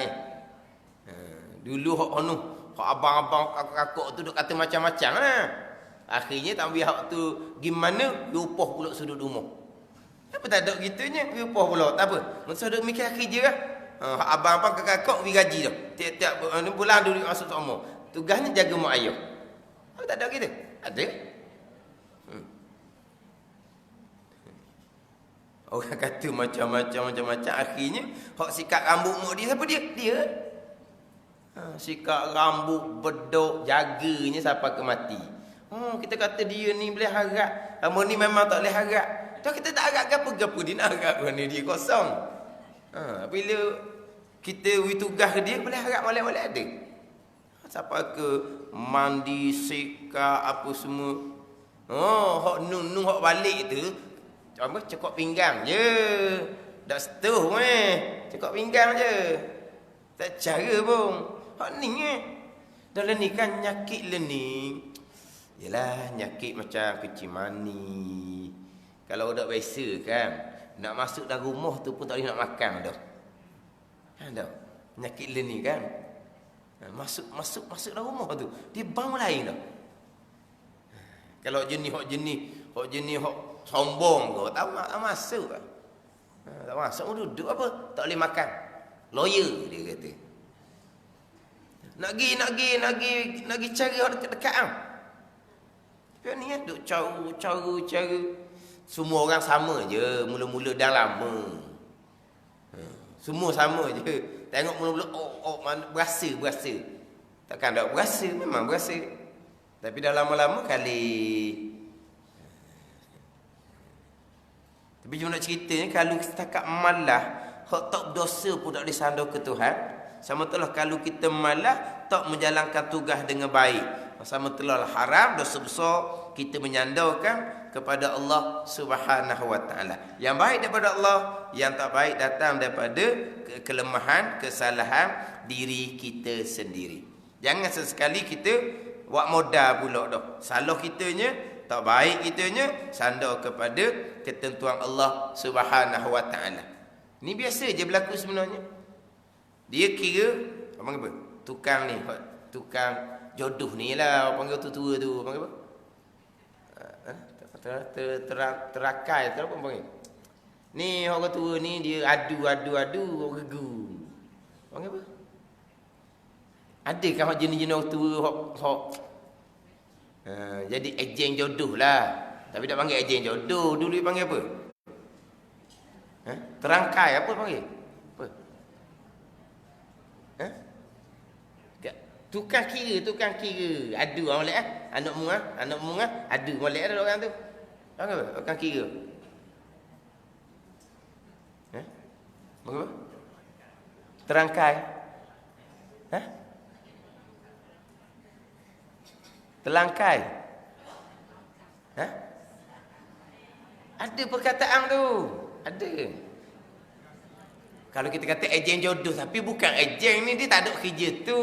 Dulu hak anu, hak abang-abang kakak tu duk kata macam-macam lah. Akhirnya tak ambil hak tu gimana, rupah pula sudut rumah. Apa tak ada gitunya, rupah pula. Tak apa. Masa duk mikir kerja lah. Abang-abang kakak beri gaji dah. Tiap-tiap bulan dulu masuk sama. Tugasnya jaga mak ayah. Apa tak ada gitu? Ada. Orang kata macam-macam. Akhirnya hak sikat rambut mak dia, siapa dia? Dia. Sikat rambut, bedok, jaganya sampai ke mati. Kita kata dia ni boleh harap. Lama ni memang tak boleh harap. Tu kita tak harap gapo-gapo, dia nak harap kerana dia kosong. Bila kita beri tugas ke dia, boleh harap molek-molek ada. Sampai ke mandi, sikat, apa semua. Hak nun hak balik tu, apa cekok pinggang je. Tak setuh cekok pinggang je. Tak cara pun. Hak ni dalam ni kan nyakit le ni. Yalah, nyakit macam kecil mani. Kalau dak biasa kan, nak masuk dalam rumah tu pun tak boleh nak makan dah. Dah. Nyakit le ni kan. Masuk dalam rumah tu, dia bang lain dah. Kalau jenis hok sombong kau tak masuk. Tak masuk duduk apa? Tak boleh makan. Lawyer dia kata. Nak pergi cari orang dekat-dekat ah. Dia ni duk cara. semua orang sama je. Mula-mula dah lama. Semua sama je. Tengok mula-mula, berasa. Takkan tak berasa, memang berasa. Tapi dah lama-lama kali. Tapi cuma nak ceritanya, kalau setakat malah, hak tak berdosa pun tak disandar ke Tuhan. Sama telah kalau kita malah, tak menjalankan tugas dengan baik. Sama telah haram, dosa besar, kita menyandarkan kepada Allah Subhanahu wa taala. Yang baik daripada Allah, yang tak baik datang daripada kelemahan, kesalahan diri kita sendiri. Jangan sesekali kita buat modal pula dah. Salah kitanya, tak baik kitanya, sandar kepada ketentuan Allah Subhanahu wa taala. Ni biasa je berlaku sebenarnya. Dia kira apa? Tukang ni, tukang jodoh ni lah, panggil tua-tua tu, panggil apa? Terakai tu apa panggil? Ni orang tua ni dia adu regu. Panggil apa? Adakah jenis-jenis orang tua hok jadi ejeng jodoh lah. Tapi tak panggil ejeng jodoh, dulu dia panggil apa? Terangkai apa panggil? Apa? Tukang kira. Adu orang molek anak mu adu molek ada orang tu. Panggil apa? Tukang kira. Panggil apa? Terangkai. Telangkai. Ada perkataan tu. Ada. Kalau kita kata ejeng jodoh, tapi bukan ejeng ni, dia tak ada kerja tu.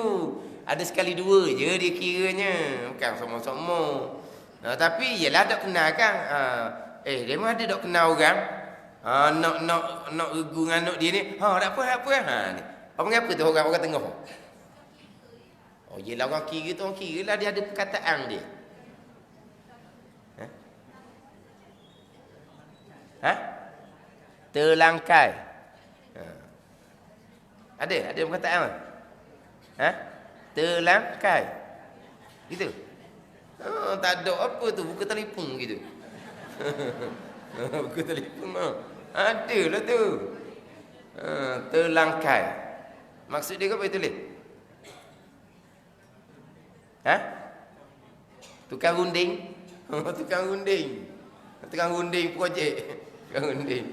Ada sekali dua je dia kiranya. Bukan sama-sama. Tapi yelah tak kenal kan. Dia memang ada tak kenal orang. Nak regu dengan anak dia ni. Tak apa. Ni. Apa ngapa tu orang tengah? Yelah orang kira tu orang kira lah, dia ada perkataan dia. Terlangkai. Ada perkataan. Terlangkai. Gitu. Tak ada apa tu, buku telefon gitu. Buku telefon. Ada lah tu. Terlangkai. Maksud dia apa itu tulis? Tukang runding. Tukang runding projek. Tukang runding.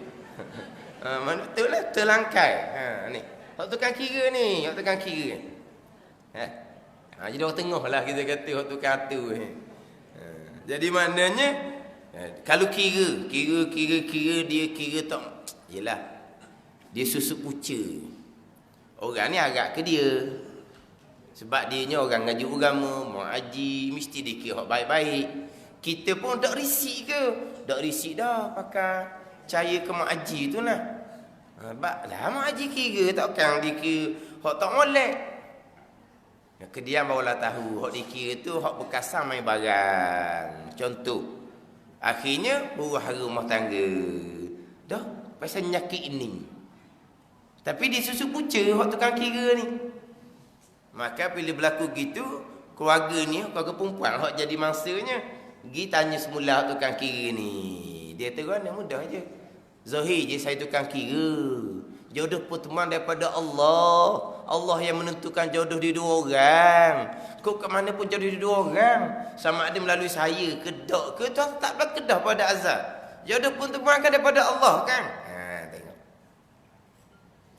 Mana tu lah terlangkai. Ni. Hak tukang kira ni, jadi orang tengah lah kita kata hak tukang tu. Jadi maknanya kalau kira dia kira tak, yelah. Dia susu puca. Orang ni agak ke dia. Sebab dia ni orang ngaji agama, mau haji, mesti dia kira hak baik-baik. Kita pun tak risik ke? Tak risik dah pakai percaya ke mak haji tu lah. Lah mak haji kira takkan dia kira hak tak molek. Kediam barulah tahu hak dia kira tu hak berkasar main barang. Contoh. Akhirnya huru-hara rumah tangga. Dah pasal nyakit ini. Tapi dia susu puca hak tukang kira ni. Maka bila berlaku gitu, keluarga ni, keluarga perempuan hak jadi mangsanya, pergi tanya semula tukang kira ni. Dia terang yang mudah je. Zahir je saya tukang kira. Jodoh pertemuan daripada Allah. Allah yang menentukan jodoh di dua orang. Kau ke mana pun jodoh di dua orang. Sama ada melalui saya ke tak ke, tak berkedah pada azab. Jodoh pertemuan kan daripada Allah kan. Tengok.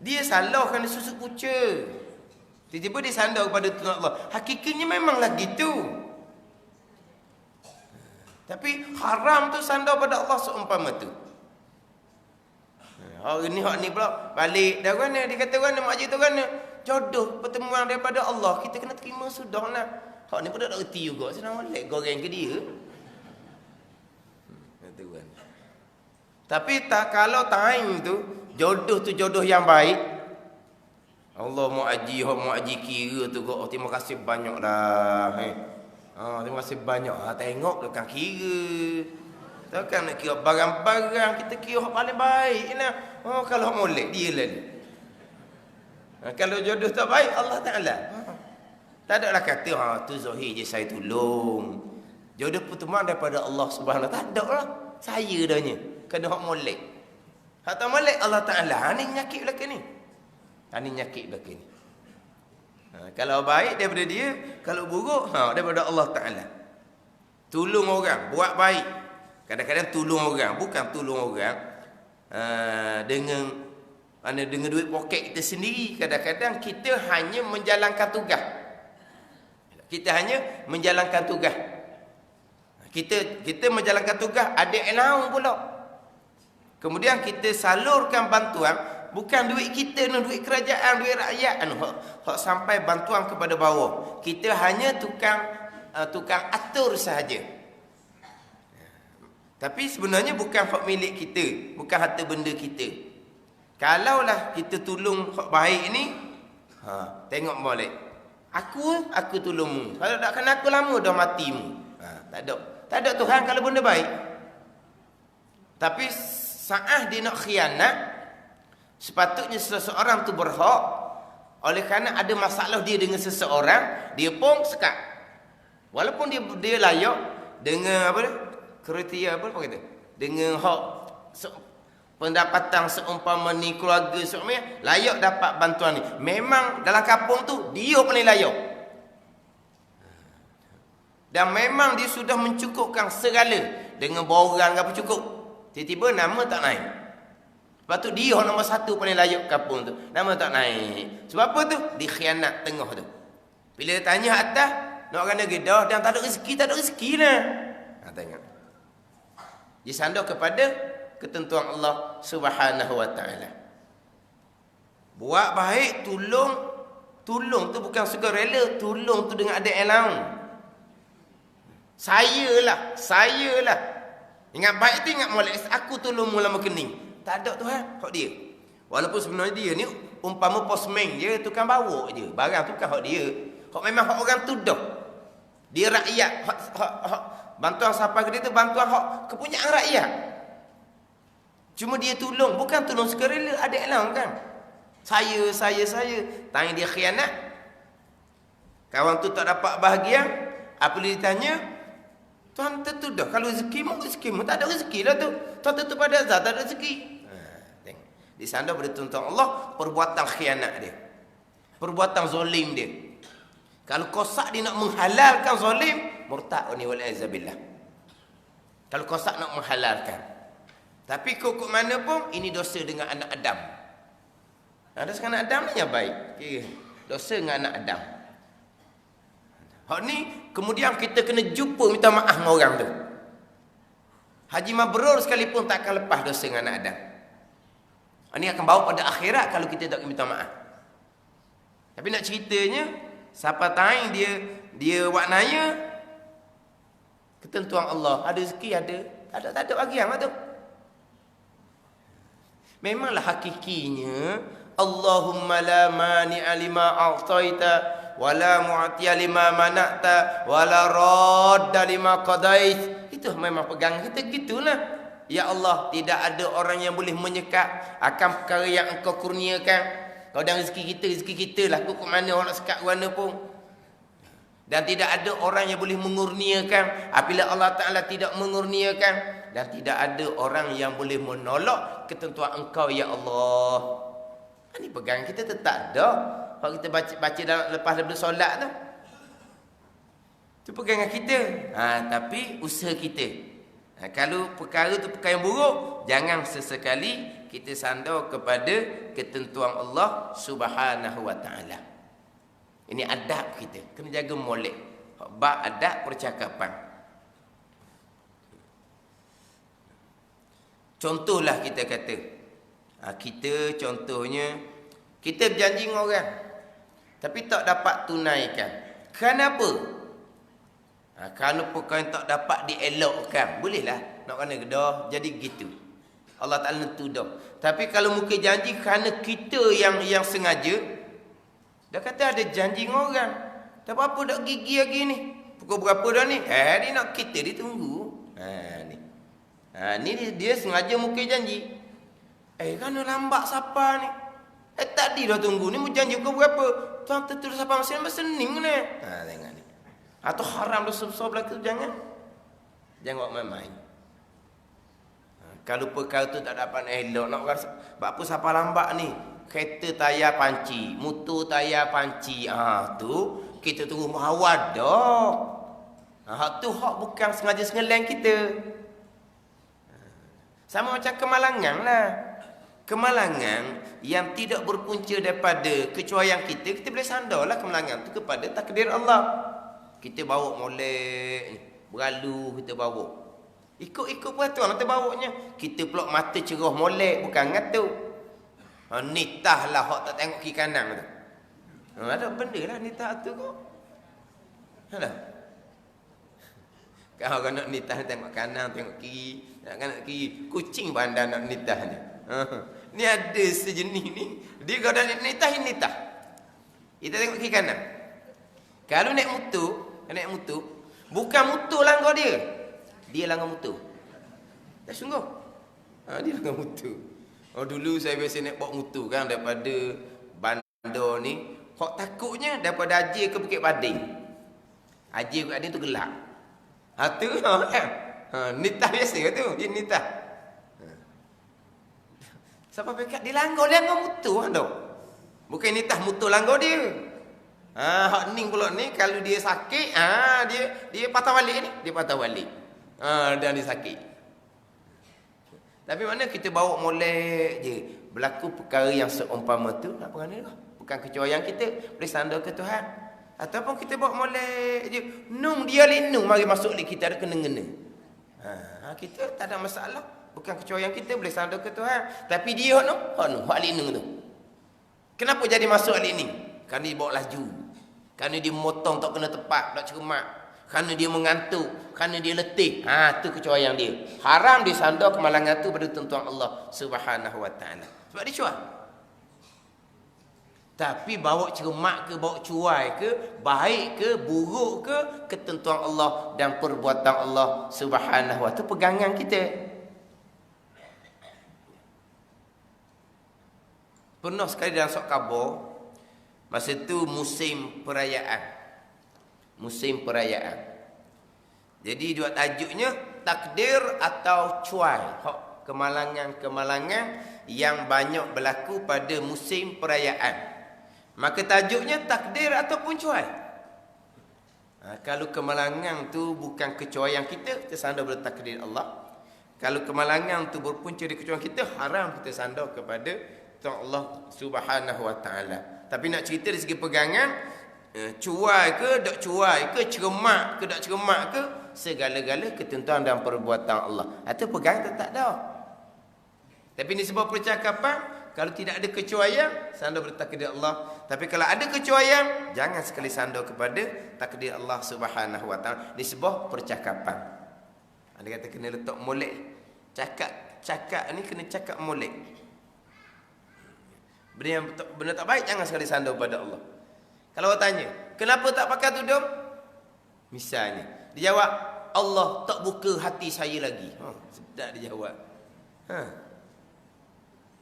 Dia salahkan dia susu puca. Tiba-tiba dia sandar kepada Tuhan Allah. Hakikatnya memanglah gitu. Tapi haram tu sandar pada Allah seumpama tu. Hari ni hak ni pula balik dah mana dia kata mana mak cik tu mana jodoh pertemuan daripada Allah, kita kena terima sudahlah. Hak ni pun tak reti juga, senang molek goreng ke dia. Tuan. Tapi tak kalau time tu jodoh yang baik, Allah mak haji kira tu kok, terima kasih banyak dah. Terima kasih banyak. Tengok belakang kira. Takkan nak kira barang-barang, kita kira hak paling baik lah. Kalau hak molek dia lah ni. Kalau jodoh tak baik, Allah Ta'ala. Tak ada lah kata, tu zahir je saya tolong. Jodoh pertemuan daripada Allah Subhanahu. Tak ada lah. Saya dahnya. Kena hak molek. Hak tak molek Allah Ta'ala. Ni nyakit belakang ni. Ni nyakit belakang ni. Kalau baik daripada dia, kalau buruk daripada Allah Ta'ala. Tolong orang, buat baik. Kadang-kadang tolong orang, bukan tolong orang dengan duit poket kita sendiri. Kadang-kadang kita hanya menjalankan tugas. Kita hanya menjalankan tugas. Kita menjalankan tugas, ada allowance pula. Kemudian kita salurkan bantuan, bukan duit kita, duit kerajaan, duit rakyat, hak sampai bantuan kepada bawah. Kita hanya tukang atur sahaja. Tapi sebenarnya bukan hak milik kita, bukan harta benda kita. Kalaulah kita tolong hak baik ni, tengok balik. Aku tolongmu. Kalau tak kena aku lama dah matimu. Tak ada Tuhan kalau benda baik. Tapi saat dia nak khianat, sepatutnya seseorang tu berhak. Oleh kerana ada masalah dia dengan seseorang, dia pun sekat. Walaupun dia layak dengan apa dia? Kriteria apa kata? Dengan hak pendapatan seumpama ni, keluarga seumpama layak dapat bantuan ni. Memang dalam kampung tu dia paling layak. Dan memang dia sudah mencukupkan segala dengan borang apa cukup. Tiba-tiba nama tak naik. Lepas tu dia nombor satu paling layak kampung tu. Nama tak naik. Sebab apa tu? Dikhianat tengah tu. Bila dia tanya atas, nak kena gedah dan tak ada rezeki lah. Tengok. Disandar kepada ketentuan Allah Subhanahu wa taala. Buat baik, tolong tu bukan sukarela, tolong tu dengan ada allowance. Sayalah. Ingat baik tu ingat molek, aku tolongmu lama kening. Tak ada Tuhan, hak dia. Walaupun sebenarnya dia ni umpama postman je, tukang bawa je. Barang tu bukan hak dia. Hak memang hak orang tu dah. Dia rakyat, hak bantuan sampai ke dia tu bantuan hak kepunyaan rakyat. Cuma dia tolong, bukan tolong sukarela, ada allowance kan. Saya. Tanya dia khianat. Kawan tu tak dapat bahagia. Apabila ditanya, Tuhan tentu dah. Kalau rezekimu, tak ada rezeki lah tu. Tuhan tentu pada azab, tak ada rezeki. Tengok. Disandar pada tuntutan Allah, perbuatan khianat dia. Perbuatan zalim dia. Kalau kosak dia nak menghalalkan zalim, murtad ni wal'azabillah. Kalau kosak nak menghalalkan. Tapi kok mana pun, ini dosa dengan anak Adam. Dosa dengan anak Adam ni yang baik. Dosa dengan anak Adam. Hak ni, kemudian kita kena jumpa minta maaf dengan orang tu. Haji Mabrur sekalipun tak akan lepas dosa dengan anak Adam. Ini akan bawa pada akhirat kalau kita tak minta maaf. Tapi nak ceritanya, siapa tahu dia waknanya ketentuan Allah. Ada rezeki ada, tak ada bagi yang tu. Memanglah hakikinya Allahumma la mani'a lima a'taita wala mu'tiya lima mana'ta wala radda lima qadait. Itu memang pegang kita gitulah. Ya Allah, tidak ada orang yang boleh menyekat akan perkara yang engkau kurniakan. Kau dan rezeki kita lah. Kau ke mana orang nak sekat mana pun. Dan tidak ada orang yang boleh mengurniakan apabila Allah Ta'ala tidak mengurniakan. Dan tidak ada orang yang boleh menolak ketentuan engkau, Ya Allah. Ini pegangan kita tetap ada. Kalau kita baca lepas daripada solat tu. Itu pegangan kita. Tapi usaha kita. Kalau perkara tu perkara yang buruk, jangan sesekali kita sandar kepada ketentuan Allah Subhanahu wa taala. Ini adab kita. Kena jaga molek. Bab adab percakapan. Contohlah kita kata. Kita contohnya, kita berjanji dengan orang. Tapi tak dapat tunaikan. Kenapa? Kalau perkara yang tak dapat dielokkan, bolehlah. Nak kena gedah, jadi gitu. Allah Ta'ala nentu dah. Tapi kalau mungkin janji kerana kita yang sengaja, dah kata ada janji dengan orang. Tak apa-apa dah gigi lagi ni. Pukul berapa dah ni? Dia nak kita, dia tunggu. Ni dia sengaja mungkin janji. Kerana lambat siapa ni? Tadi dah tunggu. Ni mau janji pukul berapa? Tuan tentu siapa masih sening ni. Tengok ni. Atau haram dosa besar belaka tu jangan buat main-main. Kalau perkara tu tak dapat elok, nak rasa apa siapa lambat ni? Kereta tayar panci, motor tayar panci. Tu kita tunggu mahawad dah. Tu hak bukan sengaja sengeleng kita. Sama macam kemalangan lah. Kemalangan yang tidak berpunca daripada kecuaian kita, kita boleh sandarlah kemalangan tu kepada takdir Allah. Kita bawa molek, beralu kita bawa. Ikut peraturan kita bawanya. Kita pula mata cerah molek, bukan ngatuk. Nitah lah hak tak tengok kiri kanan tu. Ada benda lah nitah tu kok. Alah. Kalau nak nitah tengok kanan, tengok kiri, nak kiri, kucing bandar nak nitah ni. Ni ada sejenis ni, dia kalau nak nitah, nitah. Kita tengok kiri kanan. Kalau naik motor, bukan motor langgar dia. Dia langgar motor. Tak sungguh. Dia langgar motor. Dulu saya biasa naik bawa motor kan daripada bandar ni. Hak takutnya daripada Haji ke Bukit Bading. Haji ke Bukit Bading tu gelap. Tu nitah biasa tu, dia nitah. Siapa pekat dia langgar motor kan tu. Bukan nitah motor langgar dia. Hak ning pula ni kalau dia sakit, dia patah balik ni, dia patah balik. Dan dia sakit. Tapi mana kita bawa molek je. Berlaku perkara yang seumpama tu, nak berani lah. Bukan kecuaian kita, boleh sandar ke Tuhan. Ataupun kita bawa molek je. Dia linung, mari masuk li kita ada kena-kena. Kita tak ada masalah. Bukan kecuaian kita, boleh sandar ke Tuhan. Tapi dia hak linung tu. Kenapa jadi masuk alik ni? Kerana dia bawa laju. Kerana dia motong tak kena tepat, tak cermat. Kerana dia mengantuk, kerana dia letih. Tu kecuaian dia. Haram disandar kemalangan tu pada tentuan Allah Subhanahu wa taala. Sebab dia cuai. Tapi bawa cermat ke, bawa cuai ke, baik ke, buruk ke, ketentuan Allah dan perbuatan Allah Subhanahu wa taala pegangan kita. Pernah sekali dalam surat khabar, masa tu musim perayaan. Musim perayaan. Jadi dua tajuknya takdir atau cuai. Kemalangan-kemalangan yang banyak berlaku pada musim perayaan. Maka tajuknya takdir ataupun cuai. Kalau kemalangan tu bukan kecuaian kita sandar pada takdir Allah. Kalau kemalangan tu berpunca dari kecuaian kita, haram kita sandar kepada Tuhan Allah Subhanahu wa taala. Tapi nak cerita dari segi pegangan, cuai ke, tak cuai ke, cermat ke, tak cermat ke, segala-gala ketentuan dan perbuatan Allah. Itu pegang tak ada. Tapi ini sebuah percakapan, kalau tidak ada kecuaian, sandar pada takdir Allah. Tapi kalau ada kecuaian, jangan sekali sandar kepada takdir Allah Subhanahu wa taala. Ini sebuah percakapan. Dia kata kena letak molek. Cakap ni kena cakap molek. Benda tak baik, jangan sekali sandar pada Allah. Kalau orang tanya, kenapa tak pakai tudung? Misalnya, dia jawab, Allah tak buka hati saya lagi. Sedap dia jawab.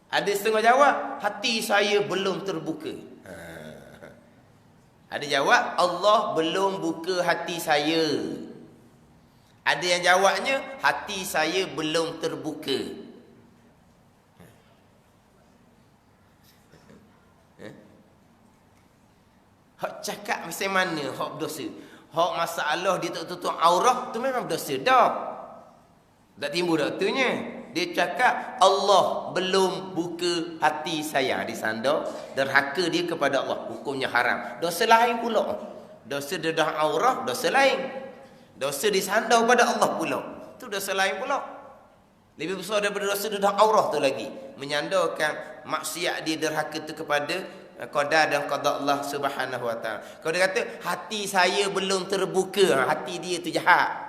Ada setengah jawab, hati saya belum terbuka. Ada jawab, Allah belum buka hati saya. Ada yang jawabnya, hati saya belum terbuka. Hak cakap macam mana hak berdosa. Hak masalah dia tak tutup aurah tu memang berdosa dah. Tak timbul dah tunya. Dia cakap Allah belum buka hati saya. Disandar derhaka dia kepada Allah. Hukumnya haram. Dosa lain pula. Dosa dedah aurah, dosa lain. Dosa disandar pada Allah pula. Tu dosa lain pula. Lebih besar daripada dosa dedah aurah tu lagi. Menyandarkan maksiat dia derhaka tu kepada qada dan qada Allah Subhanahu wa taala. Kalau dia kata hati saya belum terbuka, hati dia tu jahat.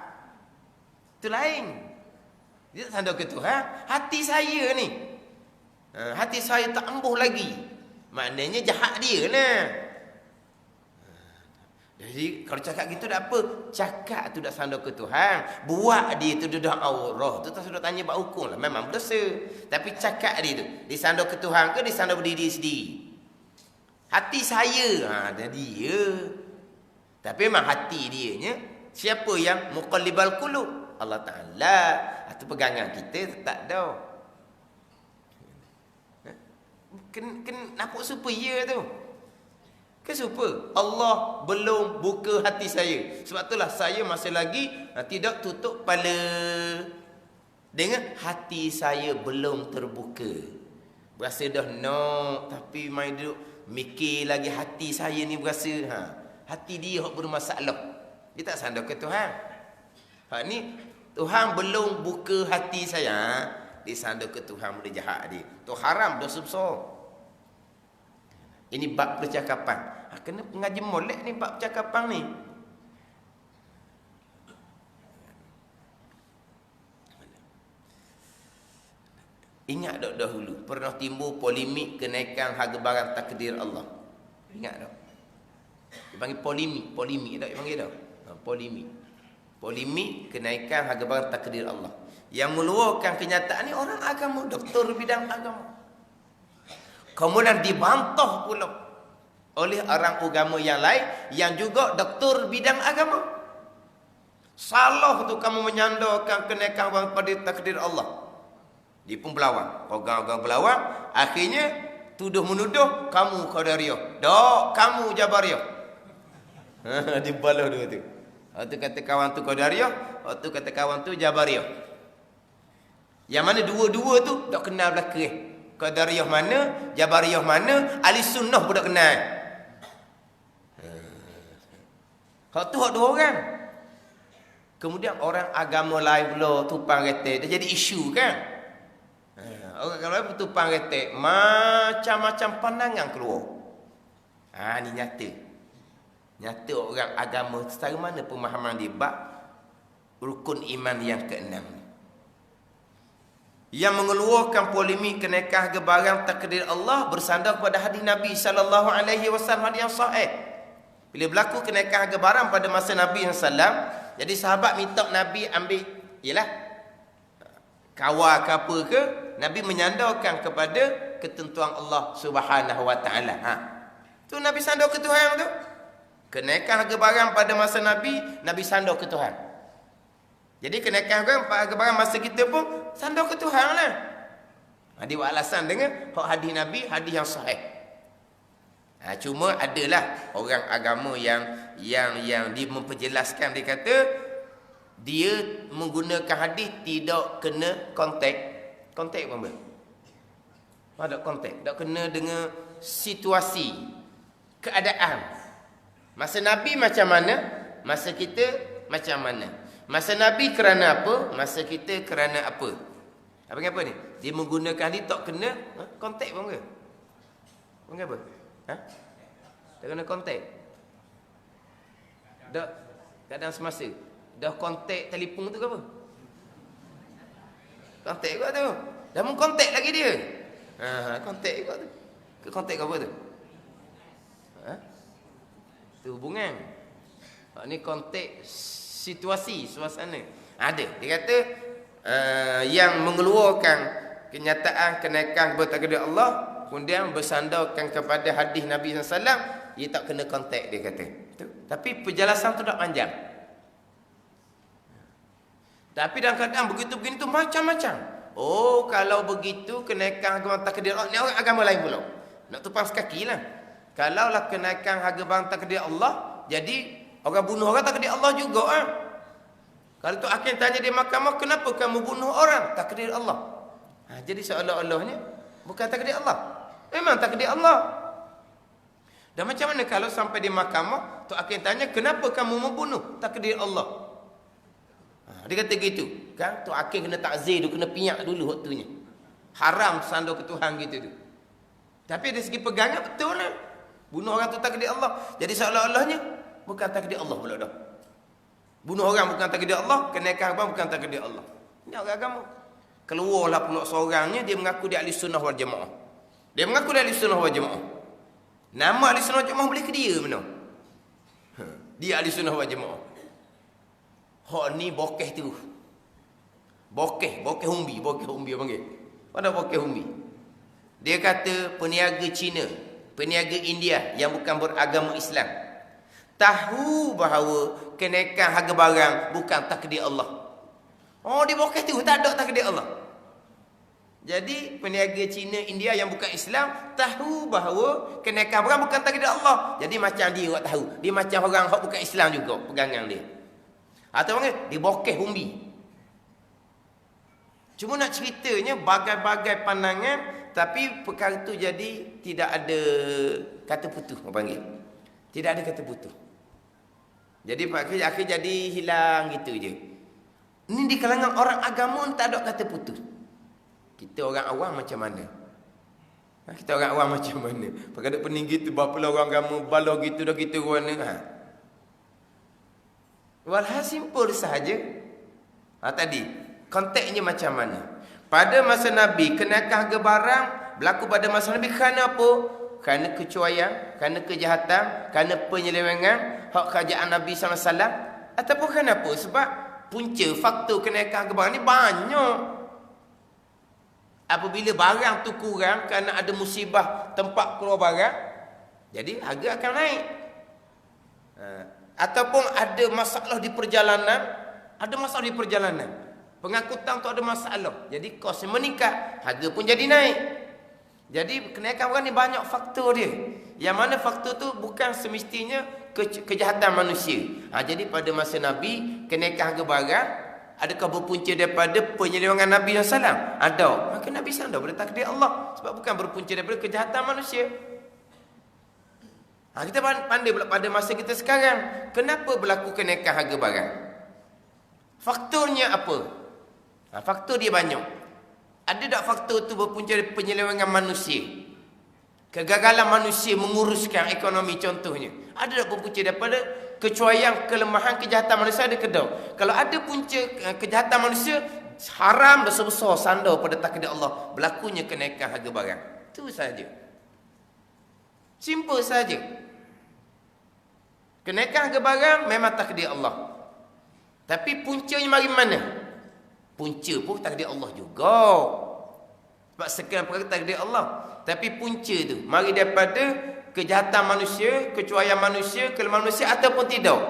Itu lain. Dia tak sandar ke Tuhan, hati saya ni. Hati saya tak embuh lagi. Maknanya jahat dia lah. Jadi kalau cakap gitu tak apa, cakap tu dak sandar ke Tuhan, buat dia tu dah aurah. Tu tak sudah tanya bab hukum lah, memang berdosa. Tapi cakap dia tu disandar ke Tuhan ke disandar pada diri sendiri? Hati saya, ada dia. Tapi memang hati dianya, siapa yang muqallibal qulub? Allah Ta'ala. Itu pegangan kita tak ada. Nampak supaya tu. Ke super. Allah belum buka hati saya. Sebab itulah saya masih lagi tidak tutup kepala. Dengan hati saya belum terbuka. Berasa dah no, tapi main duduk mikir lagi hati saya ni berasa hati dia yang bermasalah. Dia tak sandar ke Tuhan. Ni Tuhan belum buka hati saya. Dia sandar ke Tuhan boleh jahat dia. Tu haram, dosa besar. Ini bab percakapan. Kena pengaji molek ni bab percakapan ni. Ingat tak dahulu pernah timbul polemik kenaikan harga barang takdir Allah. Ingat tak? Dia panggil polemik tak dia panggil tak? Polemik kenaikan harga barang takdir Allah. Yang meluahkan kenyataan ni orang agama, doktor bidang agama. Kemudian dibantah pula oleh orang agama yang lain yang juga doktor bidang agama. Salah tu kamu menyandarkan kenaikan barang pada takdir Allah. Dia pun berlawan. Orang-orang berlawan. Akhirnya tuduh-menuduh kamu Qadariyah. Tak, kamu Jabariyah. Dia balas dua tu. Waktu kata kawan tu Qadariyah, waktu kata kawan tu Jabariyah. Yang mana dua-dua tu tak kenal belakang. Qadariyah mana, Jabariyah mana, Ahli Sunnah pun tak kenal. Hak tu hak dua orang. Kemudian orang agama lain pula tupang retek. Dia jadi isu kan. Orang kalau bertupang retek, macam-macam pandangan keluar. Ni nyata. Nyata orang agama setara mana pemahaman dia bab rukun iman yang keenam. Yang mengeluarkan polemik kenaikan harga barang takdir Allah bersandar kepada hadis Nabi sallallahu alaihi wasallam, hadis yang sahih. Bila berlaku kenaikan harga barang pada masa Nabi sallallahu, jadi sahabat minta Nabi ambil ialah kawal ke apa ke, Nabi menyandarkan kepada ketentuan Allah Subhanahu wa taala. Tu Nabi sandar ke Tuhan tu. Kenaikan harga barang pada masa Nabi sandar ke Tuhan. Jadi kenaikan harga barang masa kita pun sandar ke Tuhan lah. Dia buat alasan dengan hadis Nabi, hadis yang sahih. Cuma adalah orang agama yang dia memperjelaskan, dia kata dia menggunakan hadis tidak kena konteks. Konteks apa? Tak konteks. Tak kena dengan situasi, keadaan. Masa Nabi macam mana, masa kita macam mana. Masa Nabi kerana apa, masa kita kerana apa. Apa ni? Dia menggunakan hadis tak kena konteks pun ke? Panggil apa? Tak kena konteks. Dah kadang semasa. Dah kontak telefon tu ke apa? Kontak ke tu? Dah mengkontak lagi dia. Kontak ke tu? Ke kontak ke apa tu? Tu hubungan. Ni kontak situasi, suasana. Ada. Dia kata yang mengeluarkan kenyataan kenaikan takdir Allah kemudian bersandarkan kepada hadis Nabi SAW, dia tak kena kontak, dia kata. Tapi penjelasan tu tak panjang. Tapi dalam keadaan begitu-begini tu macam-macam. Kalau begitu kenaikan harga takdir Allah, ni orang agama lain pula. Nak tupang sekaki lah. Kalaulah kenaikan harga barang takdir Allah, jadi orang bunuh orang takdir Allah juga. Kalau tu hakim tanya di mahkamah, kenapa kamu bunuh orang? Takdir Allah. Jadi seolah-olahnya bukan takdir Allah. Memang takdir Allah. Dan macam mana kalau sampai di mahkamah, tu hakim tanya, kenapa kamu membunuh? Takdir Allah. Dia kata gitu kan, tu hakim kena takzir tu, kena pinyak dulu waktunya. Haram sandar ke Tuhan gitu tu. Tapi dari segi pegangan betul lah. Bunuh orang tu takdir Allah. Jadi seolah-olahnya bukan takdir Allah pula dah. Bunuh orang bukan takdir Allah, kenaikan harga bukan takdir Allah. Ini orang agama. Keluarlah pula seorangnya, dia mengaku dia ahli sunnah wal jamaah. Dia mengaku dia ahli sunnah wal jamaah. Nama ahli sunnah wal jamaah boleh ke dia mana? Dia ahli sunnah wal jamaah. Hak ni bokeh tu. Bokeh humbi panggil. Pada bokeh humbi. Dia kata peniaga Cina, peniaga India yang bukan beragama Islam tahu bahawa kenaikan harga barang bukan takdir Allah. Oh, di bokeh tu tak ada takdir Allah. Jadi peniaga Cina, India yang bukan Islam tahu bahawa kenaikan barang bukan takdir Allah. Jadi macam dia orang tahu. Dia macam orang hak bukan Islam juga pegangan dia. Atau orang di bokeh umbi. Cuma nak ceritanya bagai-bagai pandangan, tapi perkara tu jadi tidak ada kata putus orang panggil. Tidak ada kata putus. Jadi akhir jadi hilang gitu je. Ini di kalangan orang agama tak ada kata putus. Kita orang awam macam mana? Kita orang awam macam mana? Perkara pening gitu, berapa orang agama balau gitu dah kita warna. Walhal simple sahaja. Tadi konteksnya macam mana? Pada masa Nabi kenaikan harga barang berlaku pada masa Nabi kerana apa? Kerana kecuaian, kerana kejahatan, kerana penyelewengan hak kerajaan Nabi SAW, ataupun kerana apa? Sebab punca faktor kenaikan harga barang ni banyak. Apabila barang tu kurang kerana ada musibah tempat keluar barang, jadi harga akan naik. Ataupun ada masalah di perjalanan, pengangkutan tu ada masalah, jadi kosnya meningkat, harga pun jadi naik. Jadi kenaikan barang ni banyak faktor dia. Yang mana faktor tu bukan semestinya kejahatan manusia. Jadi pada masa Nabi kenaikan harga barang adakah berpunca daripada penyelewengan Nabi SAW? Ada. Maka Nabi SAW boleh takdir Allah. Sebab bukan berpunca daripada kejahatan manusia. Kita pandai pula pada masa kita sekarang. Kenapa berlaku kenaikan harga barang? Faktornya apa? Faktor dia banyak. Ada tak faktor tu berpunca dari penyelewengan manusia? Kegagalan manusia menguruskan ekonomi contohnya. Ada tak berpunca daripada kecuaian, kelemahan, kejahatan manusia? Ada ke tak? Kalau ada punca kejahatan manusia, haram dosa besar sandar pada takdir Allah berlakunya kenaikan harga barang. Itu saja. Simple saja. Kenaikan harga barang memang takdir Allah. Tapi puncanya mari mana? Punca pun takdir Allah juga. Sebab sekian perkara takdir Allah. Tapi punca tu mari daripada kejahatan manusia, kecuaian manusia, kelemahan manusia ataupun tidak.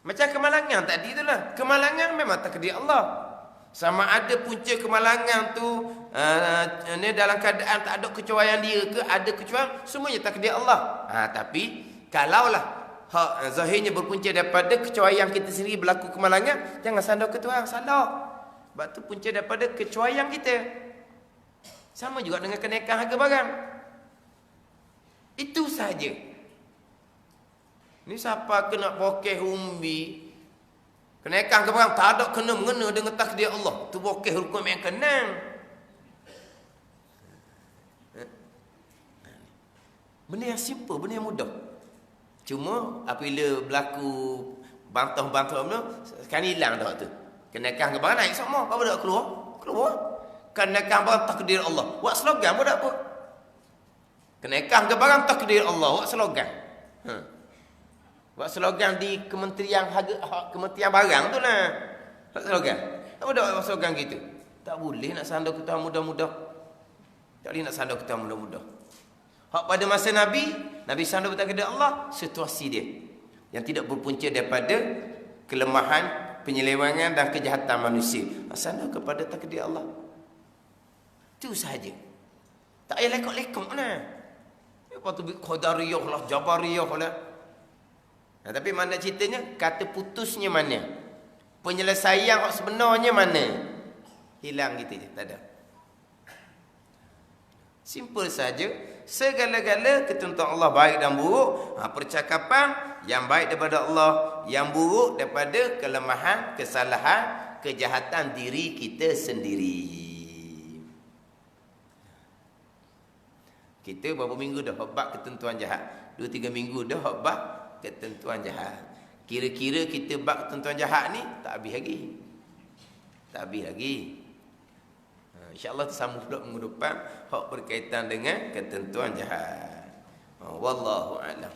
Macam kemalangan tadi itulah. Kemalangan memang takdir Allah. Sama ada punca kemalangan tu ni dalam keadaan tak ada kecuaian dia ke, ada kecuaian, semuanya takdir Allah. Tapi kalaulah zahirnya berpunca daripada kecuaian kita sendiri berlaku kemalangan, jangan sandar ke Tuhan, salah. Sebab tu punca daripada kecuaian kita. Sama juga dengan kenaikan harga barang. Itu saja. Ni siapa kena bokeh umbi, kenaikan harga barang tak ada kena-mengena dengan takdir Allah. Tu bokeh hukum yang kenang. Benda yang simple, benda yang mudah. Cuma apabila berlaku bantah-bantah sekarang hilang dah tu. Kenaikan harga barang naik semua. Apa dah keluar? Keluar. Kenaikan barang takdir Allah. Buat slogan pun tak apa. Kenaikan harga barang takdir Allah. Buat slogan. Buat slogan di Kementerian Kementerian Barang tu lah. Buat slogan. Apa dah buat slogan gitu? Tak boleh nak sandar kita mudah-mudah. Tak boleh nak sandar kita mudah-mudah. Hak pada masa Nabi sandar bertakdir Allah, situasi dia yang tidak berpunca daripada kelemahan, penyelewengan dan kejahatan manusia. Sandar kepada takdir Allah. Itu sahaja. Tak payah lekok-lekok lah. Lepas tu Qadariyah lah, Jabariyah lah. Tapi mana ceritanya? Kata putusnya mana? Penyelesaian hak sebenarnya mana? Hilang gitu je, tak ada. Simple saja. Segala-gala ketentuan Allah baik dan buruk. Percakapan yang baik daripada Allah, yang buruk daripada kelemahan, kesalahan, kejahatan diri kita sendiri. Kita berapa minggu dah bab ketentuan jahat? 2-3 minggu dah bab ketentuan jahat. Kira-kira kita bab ketentuan jahat ni tak habis lagi. Tak habis lagi. InsyaAllah tersambung pula minggu depan hak berkaitan dengan ketentuan jahat. Wallahu a'lam.